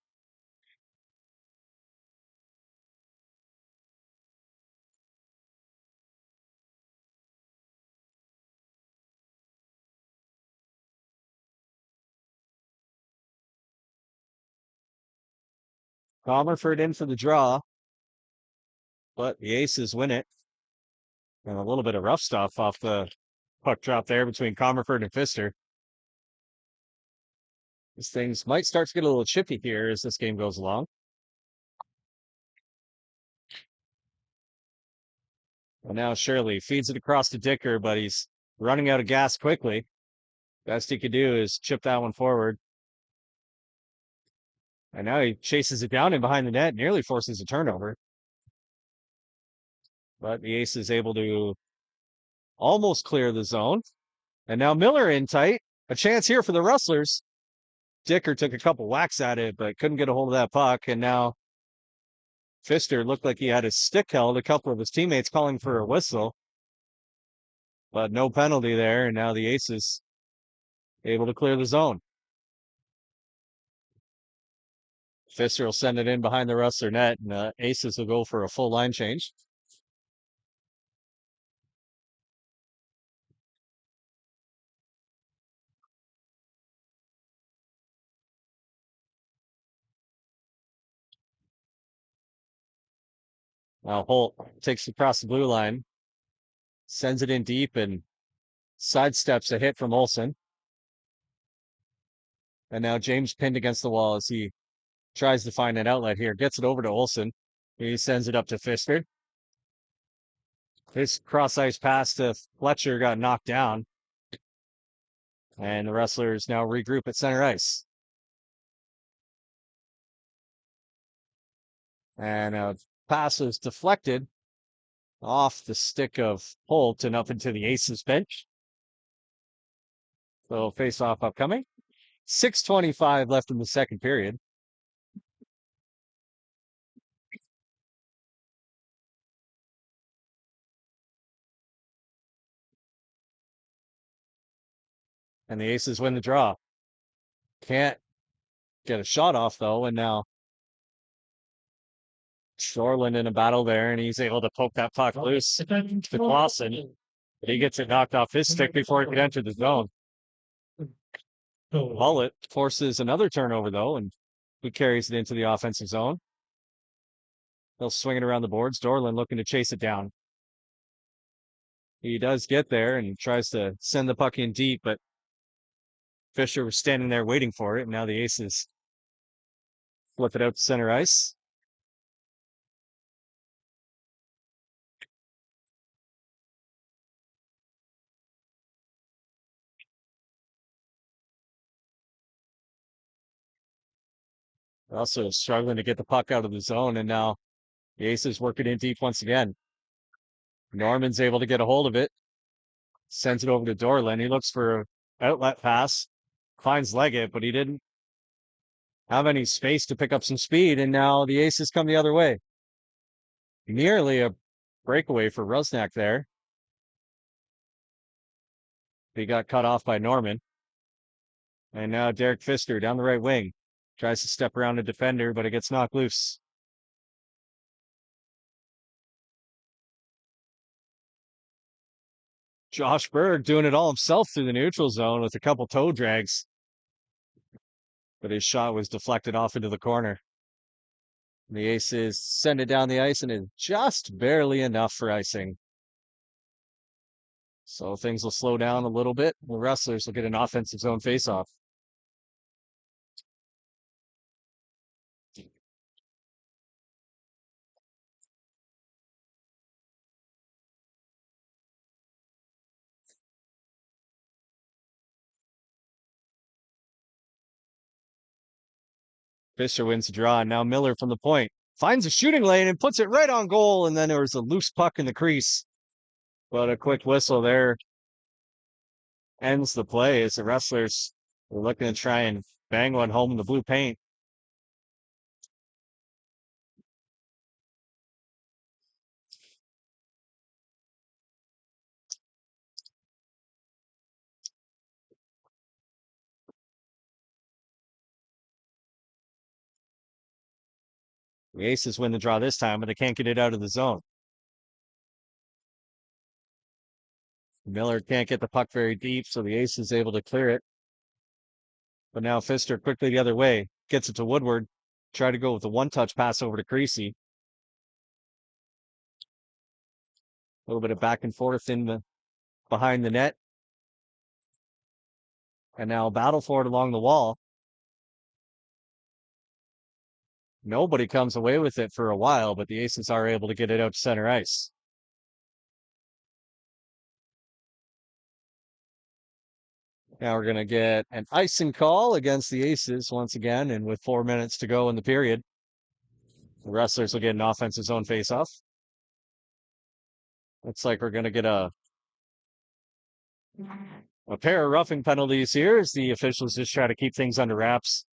Comerford in for the draw, but the Aces win it. And a little bit of rough stuff off the puck drop there between Comerford and Pfister. These things might start to get a little chippy here as this game goes along. And now Shirley feeds it across to Dicker, but he's running out of gas quickly. Best he could do is chip that one forward. And now he chases it down and behind the net, nearly forces a turnover. But the ace is able to almost clear the zone. And now Miller in tight. A chance here for the Rustlers. Dicker took a couple whacks at it, but couldn't get a hold of that puck. And now Pfister looked like he had his stick held. A couple of his teammates calling for a whistle. But no penalty there. And now the ace is able to clear the zone. Pfister will send it in behind the Rustler net, and the Aces will go for a full line change. Now Holt takes it across the blue line, sends it in deep, and sidesteps a hit from Olsen. And now James pinned against the wall as he tries to find an outlet here. Gets it over to Olsen. He sends it up to Pfister. His cross ice pass to Fletcher got knocked down. And the Rustlers now regroup at center ice. And a pass is deflected off the stick of Holt and up into the Aces bench. So face off upcoming. 6:25 left in the second period. And the Aces win the draw. Can't get a shot off though, and now Shoreland in a battle there, and he's able to poke that puck loose to Clausen. But he gets it knocked off his stick before it could enter the zone. Mullet forces another turnover though, and he carries it into the offensive zone. He'll swing it around the boards. Dorland looking to chase it down. He does get there and tries to send the puck in deep, but Fisher was standing there waiting for it. And now the Aces flip it out to center ice. Also struggling to get the puck out of the zone, and now the Aces work it in deep once again. Norman's able to get a hold of it, sends it over to Dorland. He looks for an outlet pass, finds Leggett, but he didn't have any space to pick up some speed, and now the Aces come the other way. Nearly a breakaway for Rusnak there. He got cut off by Norman. And now Derek Pfister down the right wing. Tries to step around a defender, but it gets knocked loose. Josh Berg doing it all himself through the neutral zone with a couple toe drags. But his shot was deflected off into the corner. The Aces send it down the ice, and it's just barely enough for icing. So things will slow down a little bit. The Rustlers will get an offensive zone faceoff. Fisher wins the draw, and now Miller from the point finds a shooting lane and puts it right on goal, and then there was a loose puck in the crease. But a quick whistle there ends the play as the Rustlers were looking to try and bang one home in the blue paint. The Aces win the draw this time, but they can't get it out of the zone. Miller can't get the puck very deep, so the Ace is able to clear it. But now Pfister quickly the other way, gets it to Woodward, try to go with the one-touch pass over to Creasy. A little bit of back and forth in the behind the net. And now battle for it along the wall. Nobody comes away with it for a while, but the Aces are able to get it out to center ice. Now we're going to get an icing call against the Aces once again, and with 4 minutes to go in the period, the Rustlers will get an offensive zone faceoff. Looks like we're going to get a pair of roughing penalties here as the officials just try to keep things under wraps.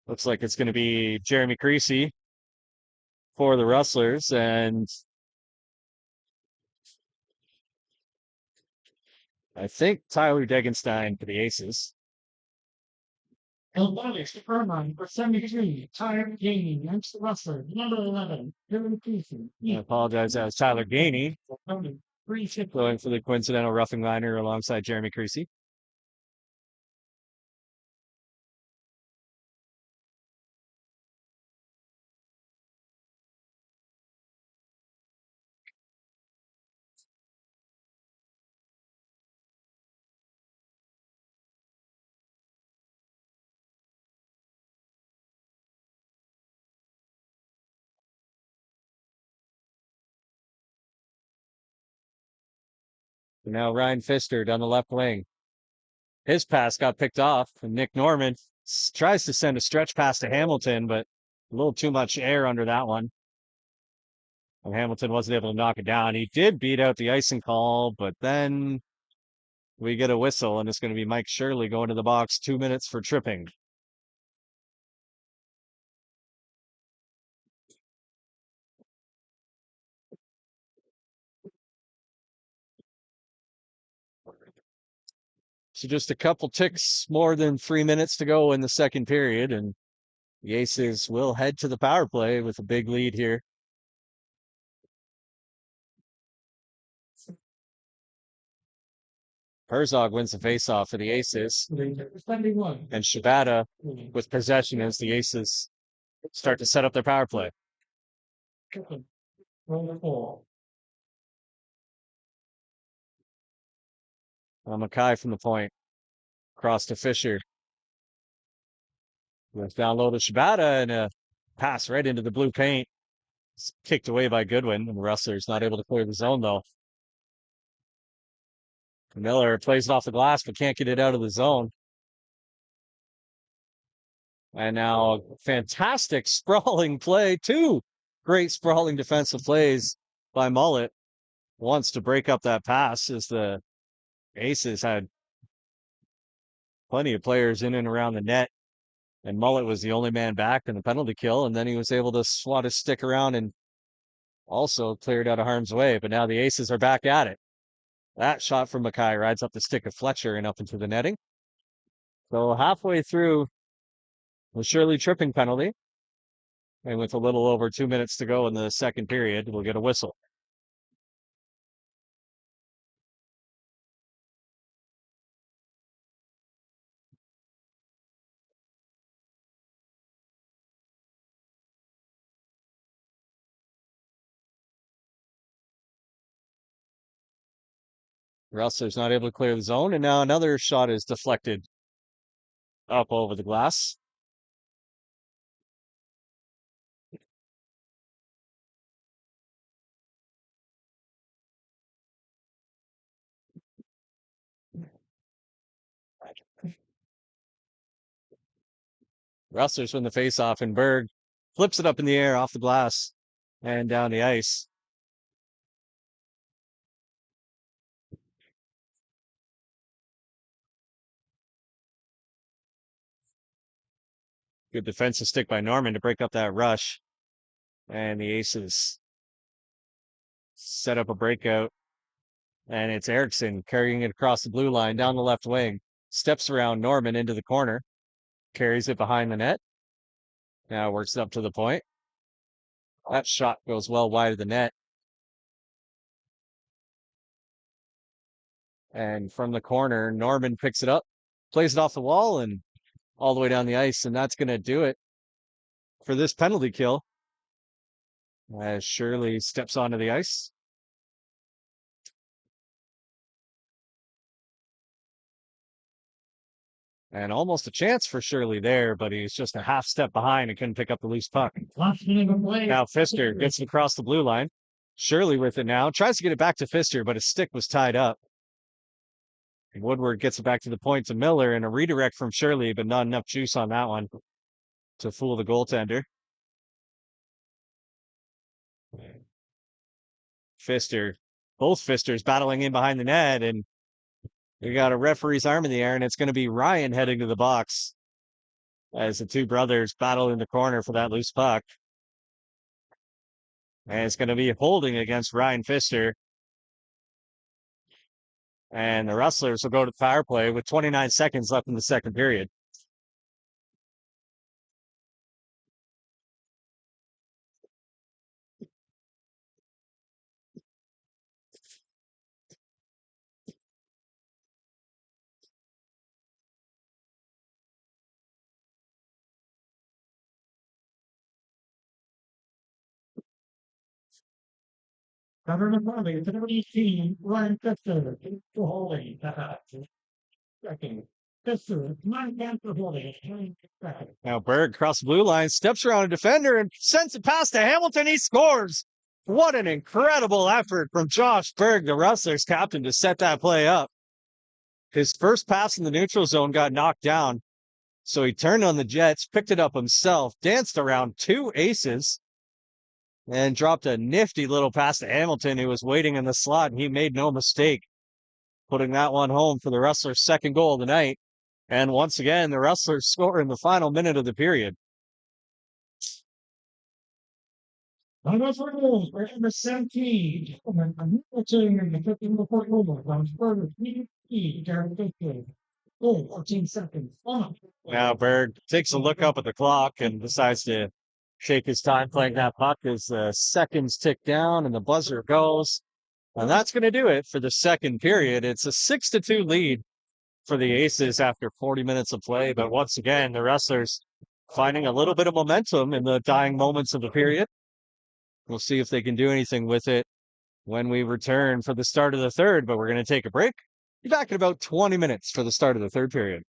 Looks like it's going to be Jeremy Creasy for the Rustlers, and I think Tyler Degenstein for the Aces. Irma for 73, Tyler Gaming against the Rustlers, number 11, Jeremy Creasy. I apologize, that was Tyler Gainey going for the coincidental roughing liner alongside Jeremy Creasy. Now Ryan Pfister down the left wing. His pass got picked off, and Nick Norman tries to send a stretch pass to Hamilton, but a little too much air under that one. And Hamilton wasn't able to knock it down. He did beat out the icing call, but then we get a whistle, and it's going to be Mike Shirley going to the box, 2 minutes for tripping. So just a couple ticks more than 3 minutes to go in the second period, and the Aces will head to the power play with a big lead here. Herzog wins the faceoff for the Aces, and Shibata with possession as the Aces start to set up their power play. Mackay from the point, cross to Fisher. With down low to Shibata, and a pass right into the blue paint. It's kicked away by Goodwin, and the Rustlers not able to clear the zone though. Miller plays it off the glass, but can't get it out of the zone. And now fantastic sprawling play, two great sprawling defensive plays by Mullet. Wants to break up that pass as the Aces had plenty of players in and around the net. And Mullet was the only man back in the penalty kill. And then he was able to swat his stick around and also cleared out of harm's way. But now the Aces are back at it. That shot from Mackay rides up the stick of Fletcher and up into the netting. So halfway through the Shirley tripping penalty, and with a little over 2 minutes to go in the second period, we'll get a whistle. Rustlers not able to clear the zone, and now another shot is deflected up over the glass. Rustlers win the faceoff, and Berg flips it up in the air off the glass and down the ice. Good defensive stick by Norman to break up that rush. And the Aces set up a breakout. And it's Erickson carrying it across the blue line down the left wing. Steps around Norman into the corner. Carries it behind the net. Now works it up to the point. That shot goes well wide of the net. And from the corner, Norman picks it up, plays it off the wall and all the way down the ice. And that's going to do it for this penalty kill. As Shirley steps onto the ice. And almost a chance for Shirley there, but he's just a half step behind and couldn't pick up the loose puck. Now Pfister gets across the blue line. Shirley with it now. Tries to get it back to Pfister, but his stick was tied up. And Woodward gets it back to the point to Miller, and a redirect from Shirley, but not enough juice on that one to fool the goaltender. Pfister, both Pfisters battling in behind the net, and we got a referee's arm in the air, and it's going to be Ryan heading to the box as the two brothers battle in the corner for that loose puck. And it's going to be holding against Ryan Pfister. And the Rustlers will go to the power play with 29 seconds left in the second period. Government money, the 18, Ryan Pfister, to holding. Second. Pfister, 9 for holding. Second. Now Berg across the blue line, steps around a defender and sends it past to Hamilton. He scores. What an incredible effort from Josh Berg, the Rustlers captain, to set that play up. His first pass in the neutral zone got knocked down, so he turned on the Jets, picked it up himself, danced around two aces, and dropped a nifty little pass to Hamilton, who was waiting in the slot, and he made no mistake, putting that one home for the Rustlers' second goal of the night. And once again, the Rustlers score in the final minute of the period. Number 17, and the 15 report over, runs further 3 during the game. 14 seconds. Now Berg takes a look up at the clock and decides to shake his time playing that puck as seconds tick down and the buzzer goes. And that's going to do it for the second period. It's a 6-2 lead for the Aces after 40 minutes of play. But once again, the Rustlers finding a little bit of momentum in the dying moments of the period. We'll see if they can do anything with it when we return for the start of the third, but we're going to take a break. Be back in about 20 minutes for the start of the third period.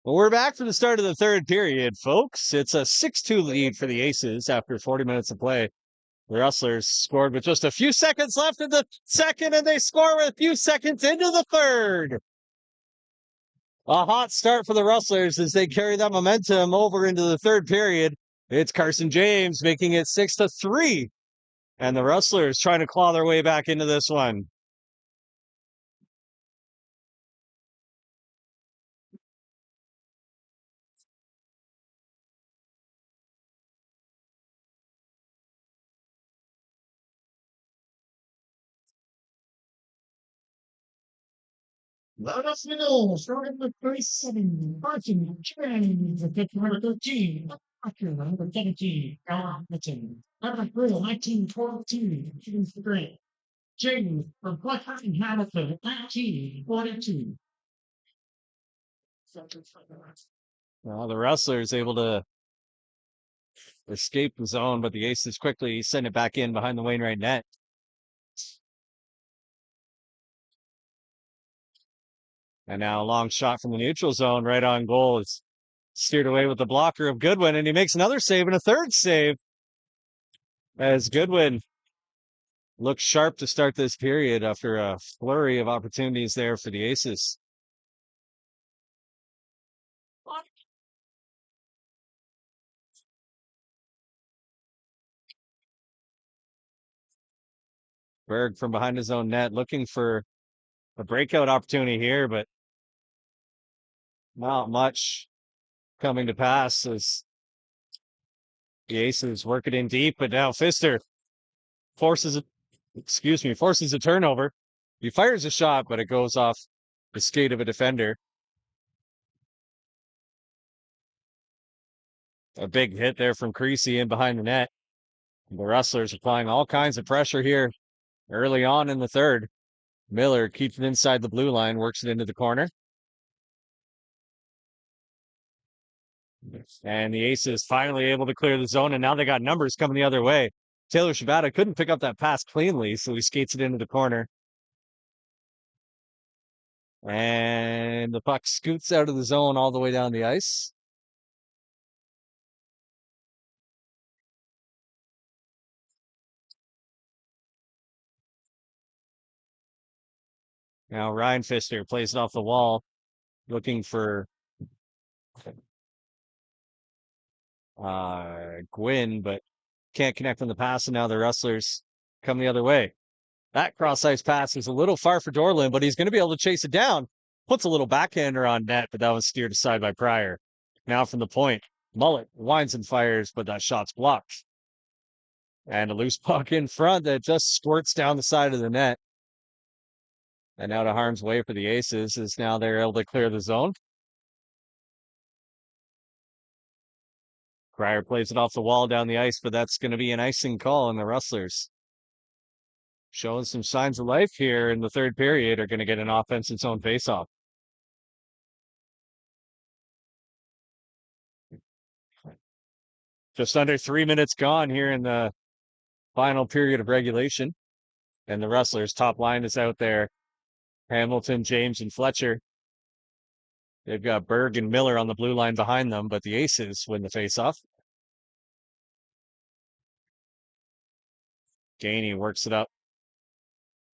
Well, we're back for the start of the third period, folks. It's a 6-2 lead for the Aces after 40 minutes of play. The Rustlers scored with just a few seconds left in the second, and they score with a few seconds into the third. A hot start for the Rustlers as they carry that momentum over into the third period. It's Carson James making it 6-3. And the Rustlers trying to claw their way back into this one. Let us know, starting with 37, Martin James, the pick number 13, Parker, number 17, Alan Mitchell, number 3, 1922, James the Great, James from Blackheart and Hamilton, 1942. Well, the Rustlers able to escape the zone, but the Aces quickly send it back in behind the Wainwright net. And now a long shot from the neutral zone right on goal. It's steered away with the blocker of Goodwin, and he makes another save and a third save as Goodwin looks sharp to start this period after a flurry of opportunities there for the Aces. Berg from behind his own net looking for a breakout opportunity here, but not much coming to pass as the Aces work it in deep, but now Pfister forces a turnover. He fires a shot, but it goes off the skate of a defender. A big hit there from Creasy in behind the net. The Rustlers applying all kinds of pressure here early on in the third. Miller keeps it inside the blue line, works it into the corner. And the Aces finally able to clear the zone, and now they got numbers coming the other way. Taylor Shabata couldn't pick up that pass cleanly, so he skates it into the corner. And the puck scoots out of the zone all the way down the ice. Now Ryan Pfister plays it off the wall, looking for Gwynn, but can't connect on the pass, and now the Rustlers come the other way. That cross-ice pass is a little far for Dorland, but he's going to be able to chase it down. Puts a little backhander on net, but that was steered aside by Pryor. Now from the point, Mullet winds and fires, but that shot's blocked. And a loose puck in front that just squirts down the side of the net. And out of harm's way for the Aces is now they're able to clear the zone. Pryor plays it off the wall down the ice, but that's going to be an icing call, and the Rustlers, showing some signs of life here in the third period, are going to get an offensive zone faceoff. Just under 3 minutes gone here in the final period of regulation. And the Rustlers' top line is out there. Hamilton, James, and Fletcher. They've got Berg and Miller on the blue line behind them, but the Aces win the faceoff. Gainey works it up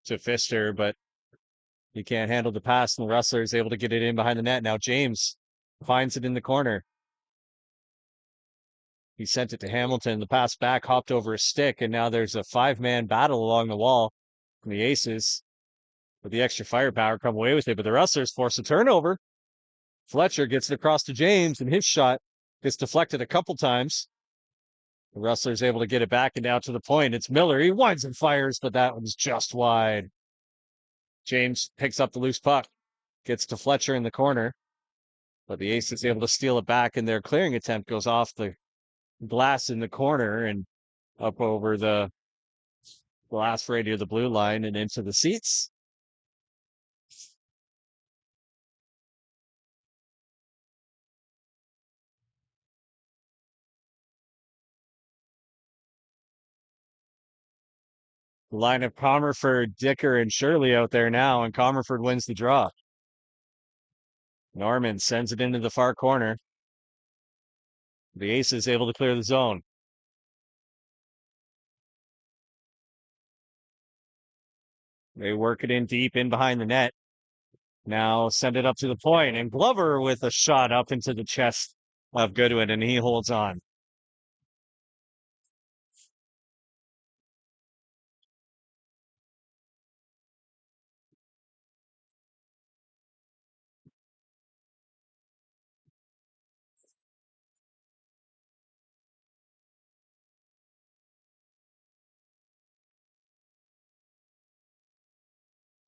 to Pfister, but he can't handle the pass, and the Rustler is able to get it in behind the net. Now James finds it in the corner. He sent it to Hamilton. The pass back hopped over a stick, and now there's a 5-man battle along the wall from the Aces. With the extra firepower, come away with it, but the Rustlers force a turnover. Fletcher gets it across to James, and his shot gets deflected a couple times. The Rustlers able to get it back and down to the point. It's Miller. He winds and fires, but that one's just wide. James picks up the loose puck, gets to Fletcher in the corner, but the Ace is able to steal it back, and their clearing attempt goes off the glass in the corner and up over the glass right near the blue line and into the seats. The line of Comerford, Dicker, and Shirley out there now, and Comerford wins the draw. Norman sends it into the far corner. The ace is able to clear the zone. They work it in deep in behind the net. Now send it up to the point, and Glover with a shot up into the chest of Goodwin, and he holds on.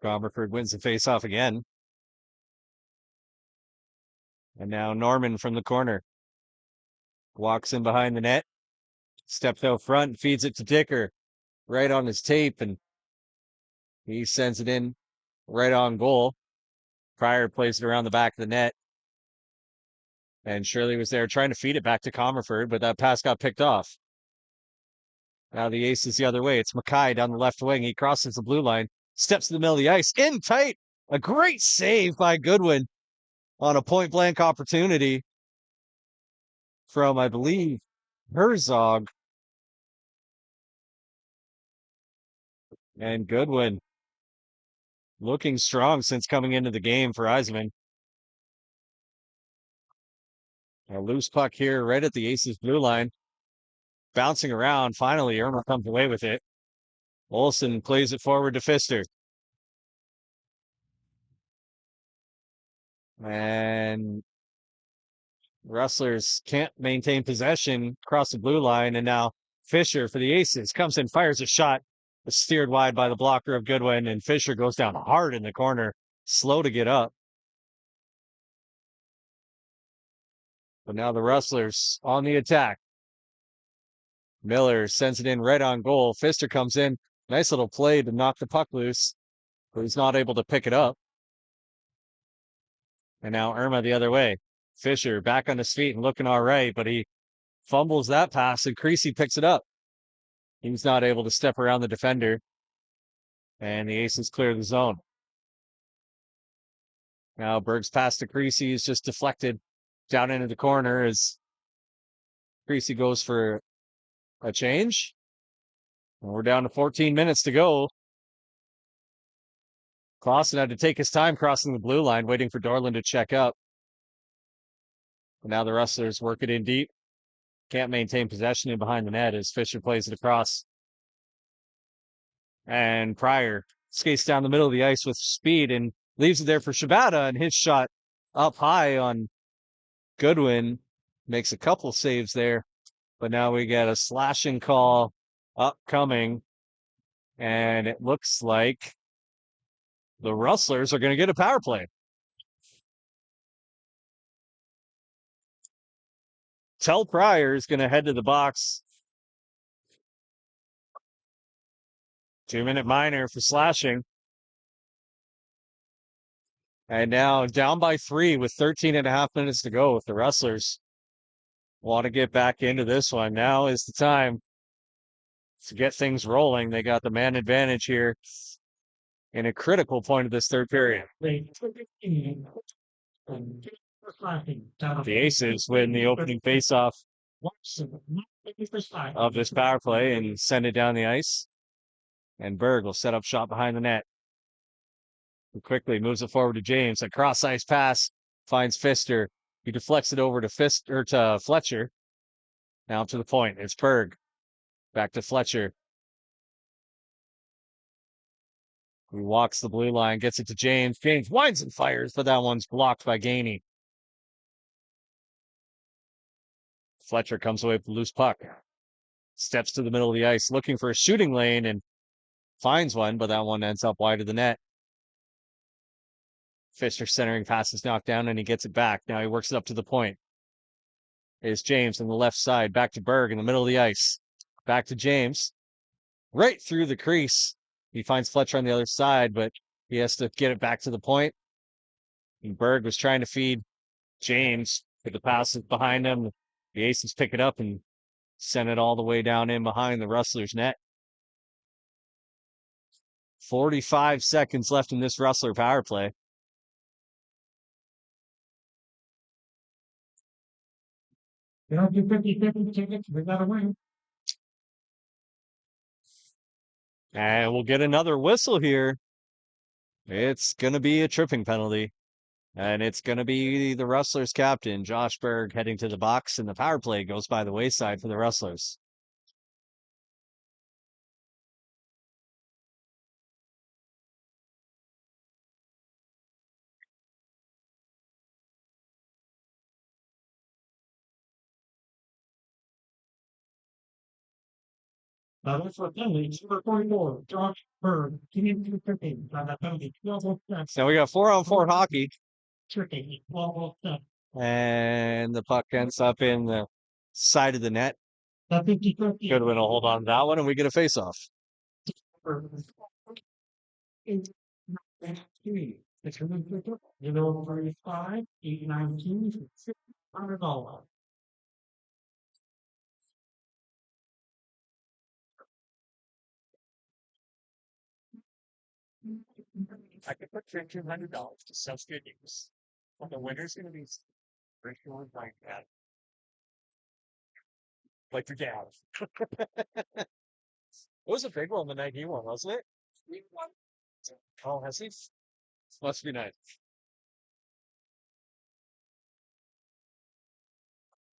Comerford wins the faceoff again. And now Norman from the corner. Walks in behind the net. Steps out front, feeds it to Dicker. Right on his tape, and he sends it in right on goal. Pryor plays it around the back of the net. And Shirley was there trying to feed it back to Comerford, but that pass got picked off. Now the ace is the other way. It's Mackay down the left wing. He crosses the blue line, steps to the middle of the ice, in tight. A great save by Goodwin on a point blank opportunity from, I believe, Herzog. And Goodwin looking strong since coming into the game for Yzerman. A loose puck here right at the Aces blue line. Bouncing around. Finally, Irma comes away with it. Olsen plays it forward to Pfister. And Rustlers can't maintain possession across the blue line. And now Fisher for the Aces comes in, fires a shot. It's steered wide by the blocker of Goodwin, and Fisher goes down hard in the corner. Slow to get up. But now the Rustlers on the attack. Miller sends it in right on goal. Pfister comes in. Nice little play to knock the puck loose, but he's not able to pick it up. And now Irma the other way. Fisher back on his feet and looking all right, but he fumbles that pass, and Creasy picks it up. He's not able to step around the defender, and the Aces clear the zone. Now Berg's pass to Creasy is just deflected down into the corner as Creasy goes for a change. And we're down to 14 minutes to go. Clausen had to take his time crossing the blue line, waiting for Dorland to check up. And now the Rustlers work it in deep. Can't maintain possession in behind the net as Fisher plays it across. And Pryor skates down the middle of the ice with speed and leaves it there for Shibata, and his shot up high on Goodwin makes a couple saves there. But now we get a slashing call upcoming, and it looks like the Rustlers are going to get a power play. Tel Pryor is going to head to the box. 2-minute minor for slashing. And now down by 3 with 13.5 minutes to go. If the Rustlers want to get back into this one, now is the time to get things rolling. They got the man advantage here in a critical point of this third period. The Aces win the opening faceoff of this power play and send it down the ice. And Berg will set up shot behind the net. He quickly moves it forward to James. A cross ice pass finds Pfister. He deflects it over to Fletcher. Now to the point. It's Berg. Back to Fletcher. He walks the blue line, gets it to James. James winds and fires, but that one's blocked by Gainey. Fletcher comes away with the loose puck. Steps to the middle of the ice, looking for a shooting lane, and finds one, but that one ends up wide of the net. Fisher centering pass is knocked down, and he gets it back. Now he works it up to the point. Is James on the left side, back to Berg in the middle of the ice. Back to James. Right through the crease. He finds Fletcher on the other side, but he has to get it back to the point. And Berg was trying to feed James, but the pass is behind him. The Aces pick it up and send it all the way down in behind the Rustlers' net. 45 seconds left in this Rustler power play. You don't do 50-50 tickets, we gotta win. And we'll get another whistle here. It's going to be a tripping penalty. And it's going to be the Rustlers captain, Josh Berg, heading to the box, and the power play goes by the wayside for the Rustlers. Now that's what penalty, number 44, Josh Bird, team 250, on that penalty, 12 steps, So we got 4-on-4 hockey, tricky, 12 steps. and the puck ends up in the side of the net. That 50-50. Goodwin will hold on to that one, and we get a face-off. It's really quick. You know, 35, 819, $600. I could put $1,500 to such good news. But the winner's going to be Rachel like that. Like your dad. It was a big one the night he won, wasn't it? Oh, has he? Must be nice.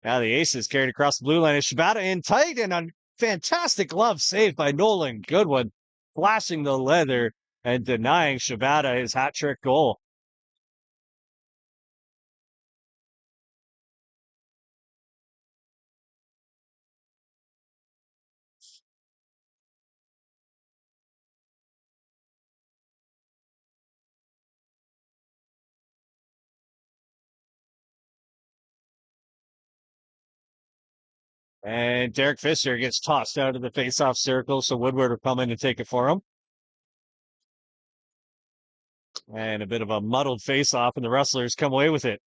Now the Aces carried across the blue line. Shibata in tight and a fantastic glove save by Nolan Goodwin, flashing the leather and denying Shibata his hat trick goal. And Derek Fisher gets tossed out of the faceoff circle, so Woodward will come in to take it for him. And a bit of a muddled faceoff, and the Rustlers come away with it.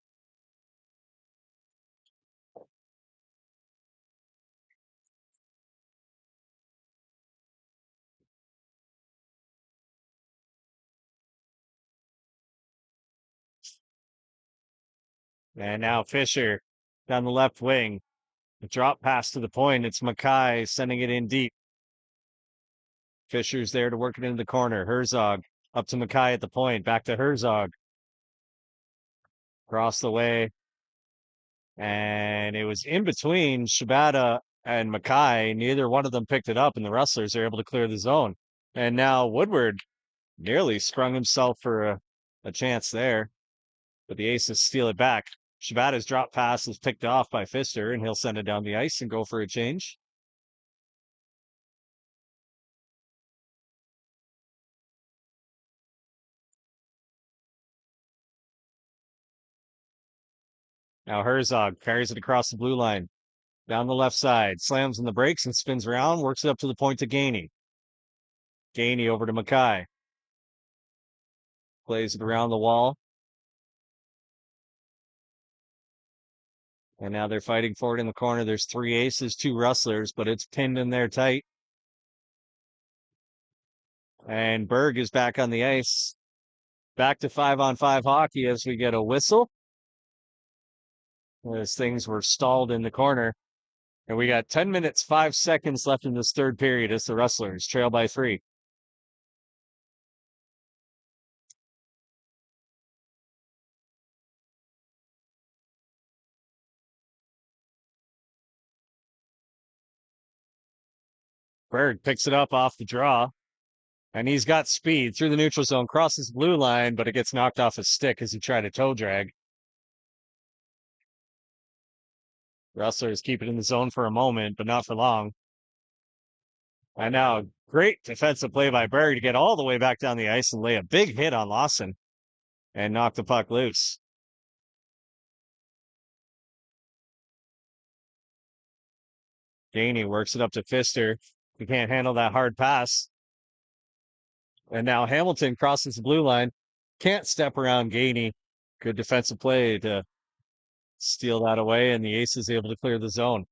And now Fisher down the left wing. A drop pass to the point. It's Mackay sending it in deep. Fisher's there to work it into the corner. Herzog up to Mackay at the point. Back to Herzog. Across the way. And it was in between Shibata and Mackay. Neither one of them picked it up, and the Rustlers are able to clear the zone. And now Woodward nearly sprung himself for a chance there, but the Aces steal it back. Shibata's drop pass is picked off by Pfister, and he'll send it down the ice and go for a change. Now Herzog carries it across the blue line, down the left side, slams in the brakes and spins around, works it up to the point to Gainey. Gainey over to Mackay. Plays it around the wall. And now they're fighting for it in the corner. There's 3 Aces, 2 Rustlers, but it's pinned in there tight. And Berg is back on the ice. Back to 5-on-5 hockey as we get a whistle. As things were stalled in the corner. And we got 10 minutes, 5 seconds left in this third period as the Rustlers trail by 3. Berg picks it up off the draw. And he's got speed through the neutral zone, crosses blue line, but it gets knocked off his stick as he tried to toe drag. Rustlers keep it in the zone for a moment, but not for long. And now, great defensive play by Berg to get all the way back down the ice and lay a big hit on Lawson and knock the puck loose. Gainey works it up to Pfister. He can't handle that hard pass. And now Hamilton crosses the blue line. Can't step around Gainey. Good defensive play to steal that away, and the Ace is able to clear the zone.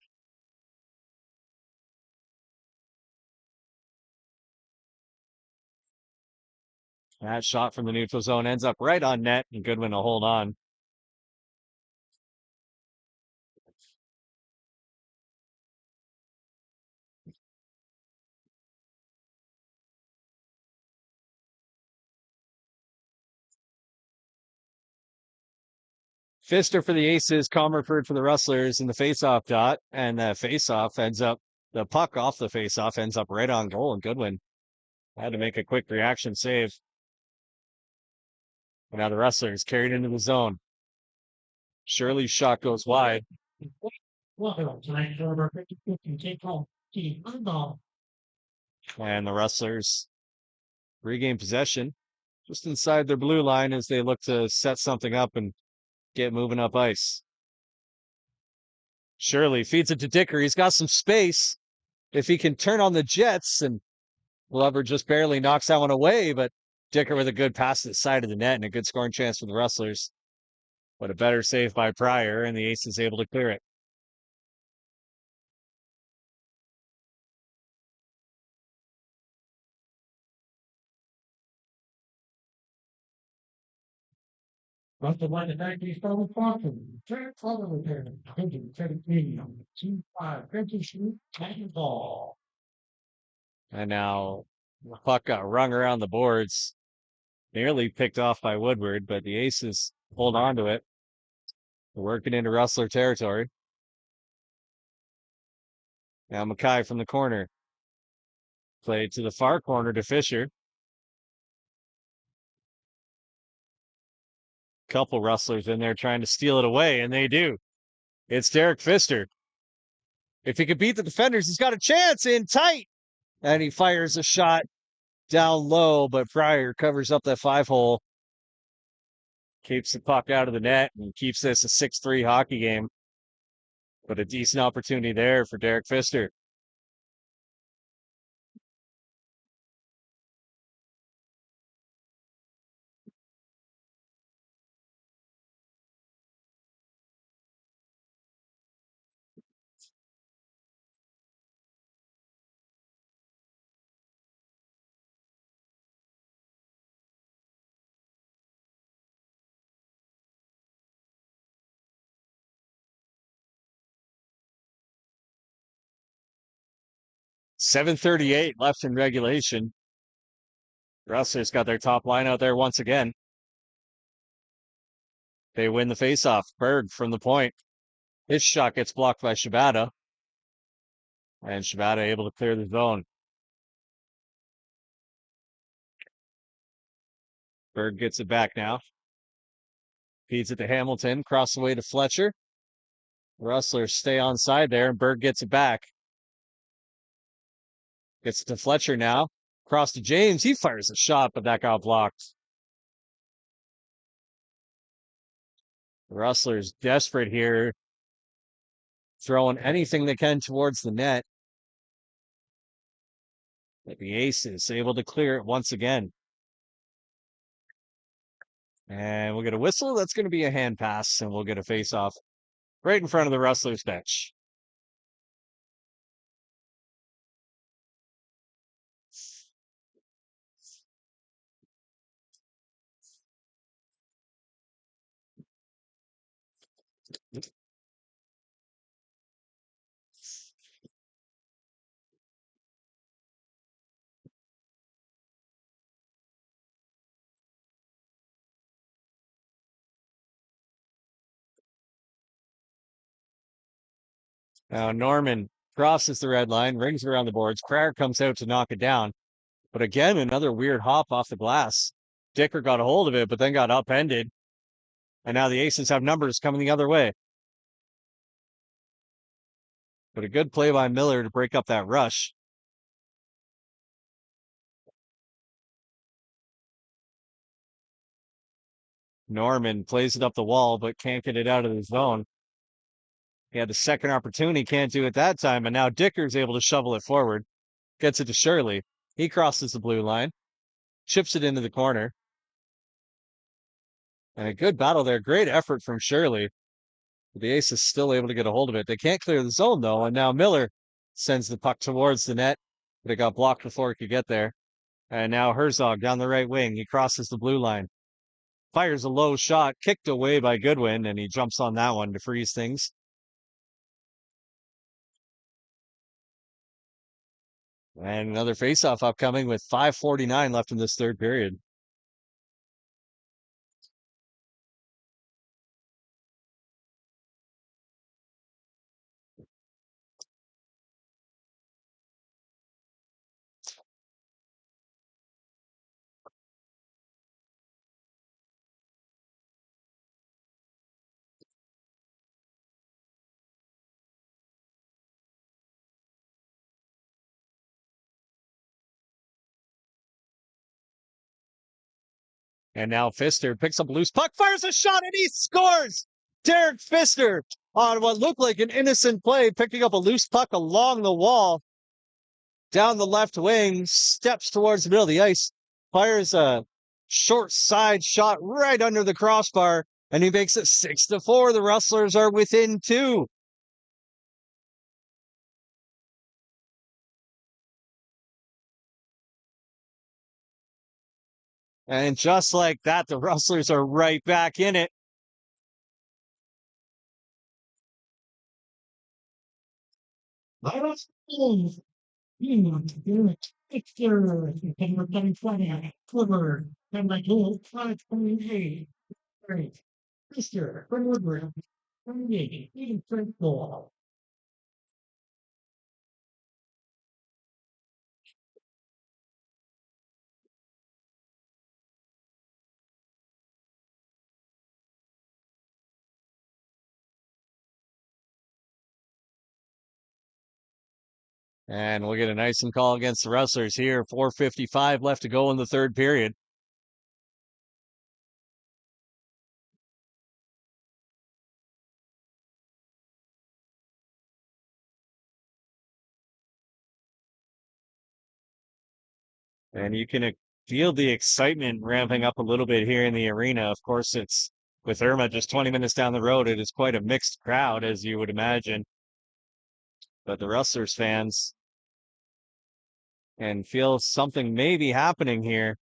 That shot from the neutral zone ends up right on net, and Goodwin will hold on. Pfister for the Aces, Comerford for the Rustlers in the faceoff dot, and the the puck off the faceoff ends up right on goal, and Goodwin had to make a quick reaction save. And now the Rustlers carried into the zone. Shirley's shot goes wide. And the Rustlers regain possession just inside their blue line as they look to set something up and get moving up ice. Shirley feeds it to Dicker. He's got some space. If he can turn on the Jets, and Glover just barely knocks that one away, but Dicker with a good pass to the side of the net and a good scoring chance for the Rustlers. But a better save by Pryor, and the Ace is able to clear it. But the one that they stole from third color repair, 2-5, 10 ball. And now the puck got rung around the boards, nearly picked off by Woodward, but the Aces hold on to it. Working into Rustler territory. Now Mackay from the corner. Played to the far corner to Fisher. Couple Rustlers in there trying to steal it away, and they do. It's Derek Pfister. If he could beat the defenders, he's got a chance in tight. And he fires a shot down low, but Pryor covers up that 5-hole. Keeps the puck out of the net and keeps this a 6-3 hockey game. But a decent opportunity there for Derek Pfister. .738 left in regulation. Rustlers got their top line out there once again. They win the faceoff. Berg from the point. His shot gets blocked by Shibata. And Shibata able to clear the zone. Berg gets it back now. Feeds it to Hamilton. Cross the way to Fletcher. Rustlers stay on side there, and Berg gets it back. Gets it to Fletcher now. Cross to James. He fires a shot, but that got blocked. The Rustlers desperate here. Throwing anything they can towards the net. But the Aces able to clear it once again. And we'll get a whistle. That's going to be a hand pass, and we'll get a face-off right in front of the Rustlers bench. Now Norman crosses the red line, rings around the boards. Pryor comes out to knock it down. But again, another weird hop off the glass. Dicker got a hold of it, but then got upended. And now the Aces have numbers coming the other way. But a good play by Miller to break up that rush. Norman plays it up the wall, but can't get it out of the zone. He had the second opportunity, can't do it that time, and now Dicker's able to shovel it forward. Gets it to Shirley. He crosses the blue line, chips it into the corner. And a good battle there. Great effort from Shirley. The Ace is still able to get a hold of it. They can't clear the zone, though, and now Miller sends the puck towards the net, but it got blocked before it could get there. And now Herzog down the right wing. He crosses the blue line. Fires a low shot, kicked away by Goodwin, and he jumps on that one to freeze things. And another faceoff upcoming with 5:49 left in this third period. And now Pfister picks up a loose puck, fires a shot, and he scores! Derek Pfister on what looked like an innocent play, picking up a loose puck along the wall, down the left wing, steps towards the middle of the ice, fires a short side shot right under the crossbar, and he makes it 6-4. The Rustlers are within 2. And just like that, the Rustlers are right back in it. And we'll get an icing call against the Rustlers here. 4:55 left to go in the third period. And you can feel the excitement ramping up a little bit here in the arena. Of course, it's with Irma just 20 minutes down the road. It is quite a mixed crowd, as you would imagine. But the Rustlers fans can feel something maybe happening here.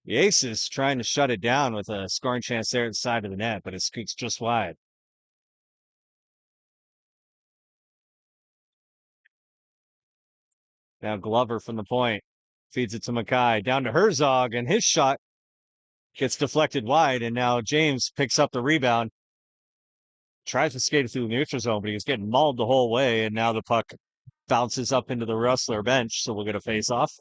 The Aces trying to shut it down with a scoring chance there at the side of the net, but it's just wide. Now Glover from the point feeds it to Mackay, down to Herzog, and his shot gets deflected wide, and now James picks up the rebound, tries to skate it through the neutral zone, but he's getting mauled the whole way, and now the puck bounces up into the Rustler bench, so we'll get a face-off.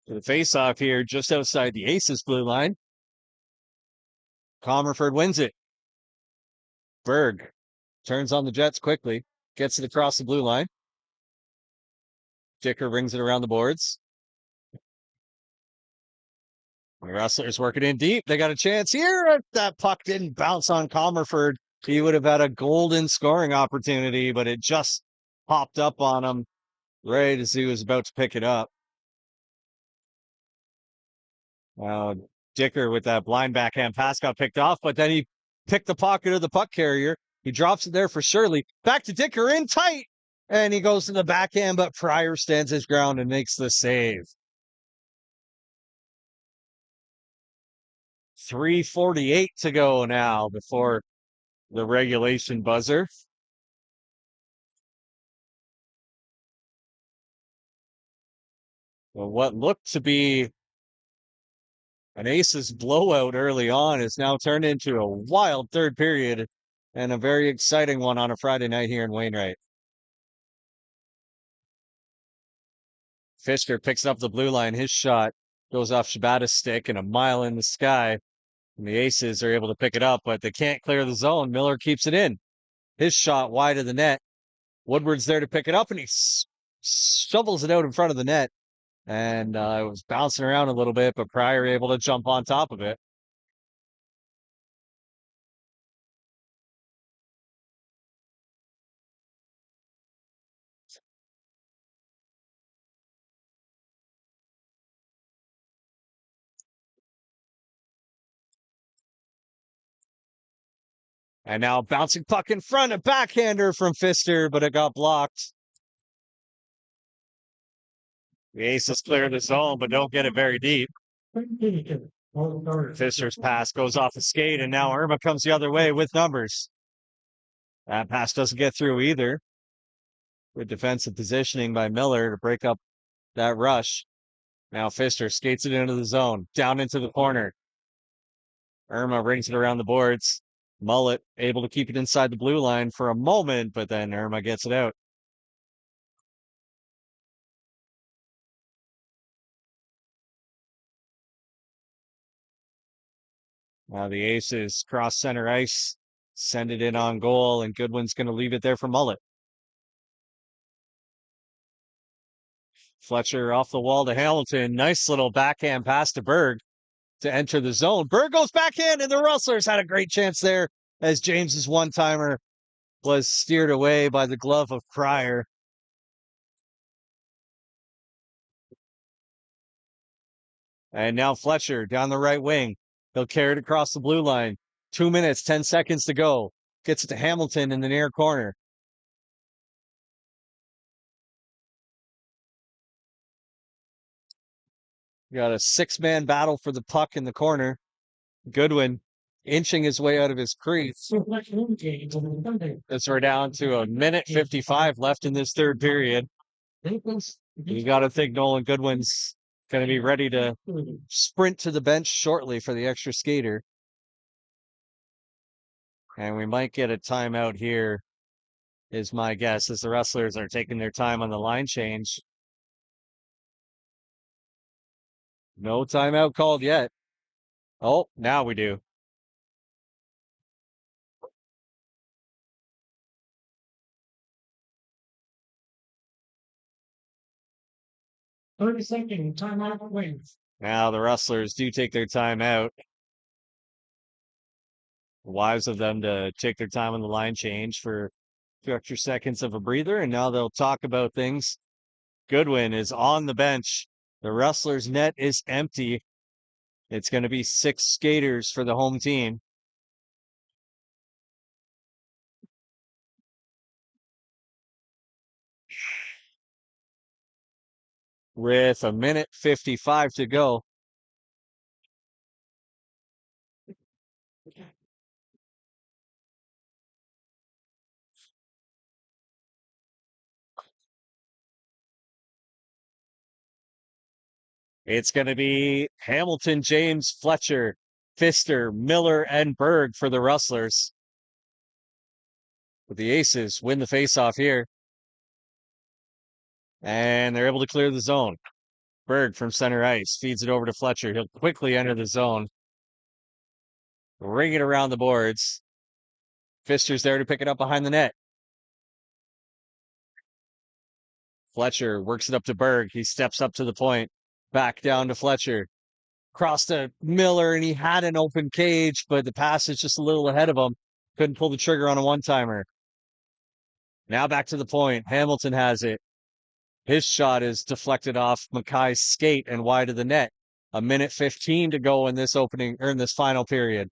The face-off here just outside the Aces blue line. Comerford wins it. Berg turns on the Jets quickly, gets it across the blue line. Dicker rings it around the boards. The Rustlers working in deep. They got a chance here. That puck didn't bounce on Comerford. He would have had a golden scoring opportunity, but it just popped up on him right as he was about to pick it up. Dicker with that blind backhand pass got picked off, but then he picked the pocket of the puck carrier. He drops it there for Shirley. Back to Dicker in tight, and he goes to the backhand, but Pryor stands his ground and makes the save. 3:48 to go now before the regulation buzzer. Well, what looked to be an Aces blowout early on is now turned into a wild third period and a very exciting one on a Friday night here in Wainwright. Pfister picks up the blue line. His shot goes off Shabata's stick and a mile in the sky. And the Aces are able to pick it up, but they can't clear the zone. Miller keeps it in. His shot wide of the net. Woodward's there to pick it up, and he shovels it out in front of the net. And it was bouncing around a little bit, but Pryor able to jump on top of it. And now bouncing puck in front, a backhander from Pfister, but it got blocked. The Aces clear the zone, but don't get it very deep. Pfister's pass goes off the skate, and now Irma comes the other way with numbers. That pass doesn't get through either. Good defensive positioning by Miller to break up that rush. Now Pfister skates it into the zone, down into the corner. Irma rings it around the boards. Mullet able to keep it inside the blue line for a moment, but then Irma gets it out. Now the Aces cross center ice, send it in on goal, and Goodwin's going to leave it there for Mullet. Fletcher off the wall to Hamilton. Nice little backhand pass to Berg to enter the zone. Berg goes backhand, and the Rustlers had a great chance there as James's one-timer was steered away by the glove of Pryor. And now Fletcher down the right wing. He'll carry it across the blue line. 2 minutes, 10 seconds to go. Gets it to Hamilton in the near corner. Got a 6-man battle for the puck in the corner. Goodwin inching his way out of his crease. As we're down to a minute 55 left in this third period. You got to think Nolan Goodwin's going to be ready to sprint to the bench shortly for the extra skater. And we might get a timeout here, is my guess, as the Rustlers are taking their time on the line change. No timeout called yet. Oh, now we do. Thirty-second timeout wins. Now the Rustlers do take their time out. Wise of them to take their time on the line change for a few extra seconds of a breather, and now they'll talk about things. Goodwin is on the bench. The Rustlers' net is empty. It's going to be 6 skaters for the home team. With a minute 55 to go. It's going to be Hamilton, James, Fletcher, Pfister, Miller, and Berg for the Rustlers. But the Aces win the faceoff here. And they're able to clear the zone. Berg from center ice feeds it over to Fletcher. He'll quickly enter the zone. Ring it around the boards. Pfister's there to pick it up behind the net. Fletcher works it up to Berg. He steps up to the point. Back down to Fletcher. Cross to Miller, and he had an open cage, but the pass is just a little ahead of him. Couldn't pull the trigger on a one-timer. Now back to the point. Hamilton has it. His shot is deflected off Mackay's skate and wide of the net. A minute 15 to go in this opening, or in this final period.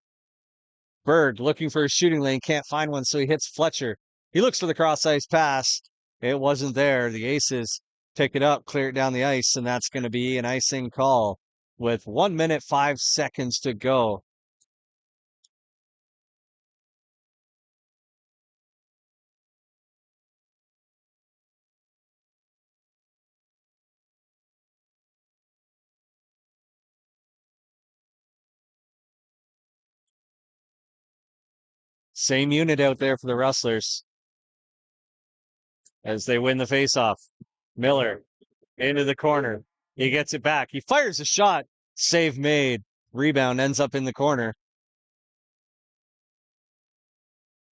Berg looking for a shooting lane, can't find one, so he hits Fletcher. He looks for the cross-ice pass. It wasn't there. The Aces pick it up, clear it down the ice, and that's going to be an icing call with 1 minute, 5 seconds to go. Same unit out there for the Rustlers as they win the faceoff. Miller into the corner. He gets it back. He fires a shot. Save made. Rebound ends up in the corner.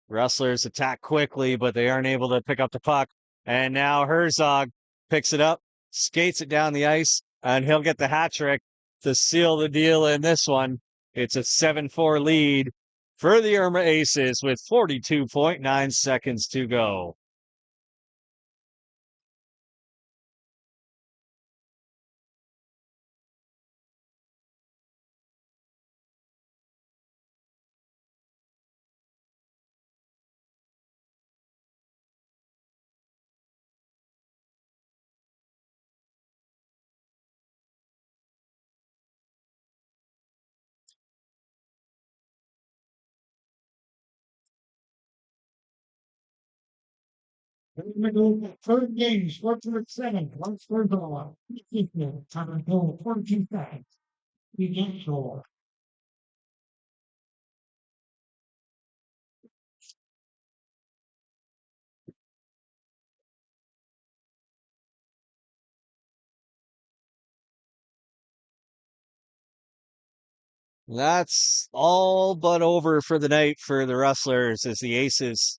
Rustlers attack quickly, but they aren't able to pick up the puck. And now Herzog picks it up, skates it down the ice, and he'll get the hat trick to seal the deal in this one. It's a 7-4 lead for the Irma Aces with 42.9 seconds to go. Third game, Sportsman 7, one third goal. Time to go 42 seconds. We get score. That's all but over for the night for the Rustlers as the Aces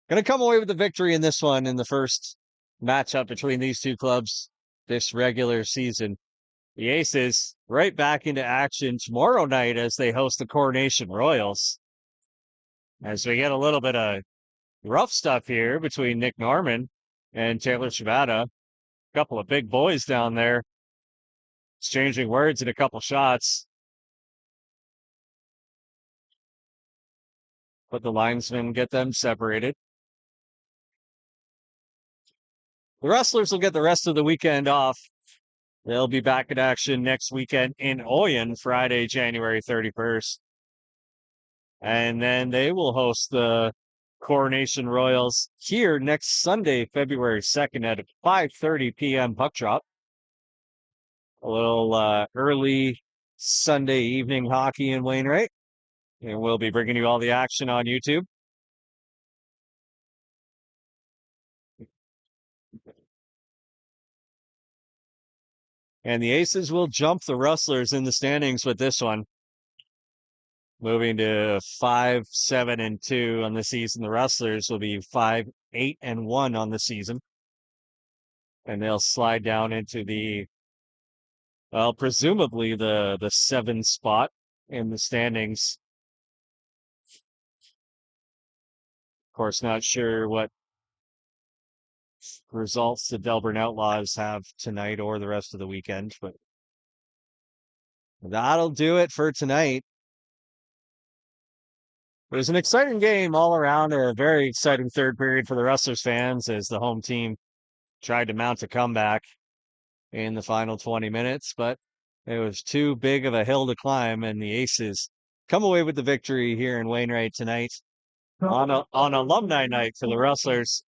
going to come away with the victory in this one in the first matchup between these two clubs this regular season. The Aces right back into action tomorrow night as they host the Coronation Royals. As we get a little bit of rough stuff here between Nick Norman and Taylor Shibata. A couple of big boys down there exchanging words and a couple shots. But the linesmen get them separated. The Rustlers will get the rest of the weekend off. They'll be back in action next weekend in Oyen, Friday, January 31st. And then they will host the Coronation Royals here next Sunday, February 2nd at 5:30 p.m. puck drop. A little early Sunday evening hockey in Wainwright. And we'll be bringing you all the action on YouTube. And the Aces will jump the Rustlers in the standings with this one. Moving to 5-7-2 on the season. The Rustlers will be 5-8-1 on the season. And they'll slide down into the, well, presumably the 7th spot in the standings. Of course, not sure what results the Delburn Outlaws have tonight or the rest of the weekend, but that'll do it for tonight. It was an exciting game all around, a very exciting third period for the Rustlers fans as the home team tried to mount a comeback in the final 20 minutes, but it was too big of a hill to climb, and the Aces come away with the victory here in Wainwright tonight on alumni night for the Rustlers.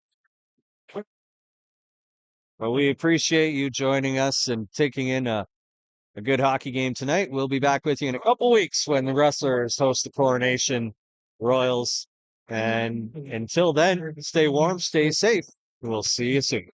Well, we appreciate you joining us and taking in a good hockey game tonight. We'll be back with you in a couple weeks when the Rustlers host the Coronation Royals. And until then, stay warm, stay safe. We'll see you soon.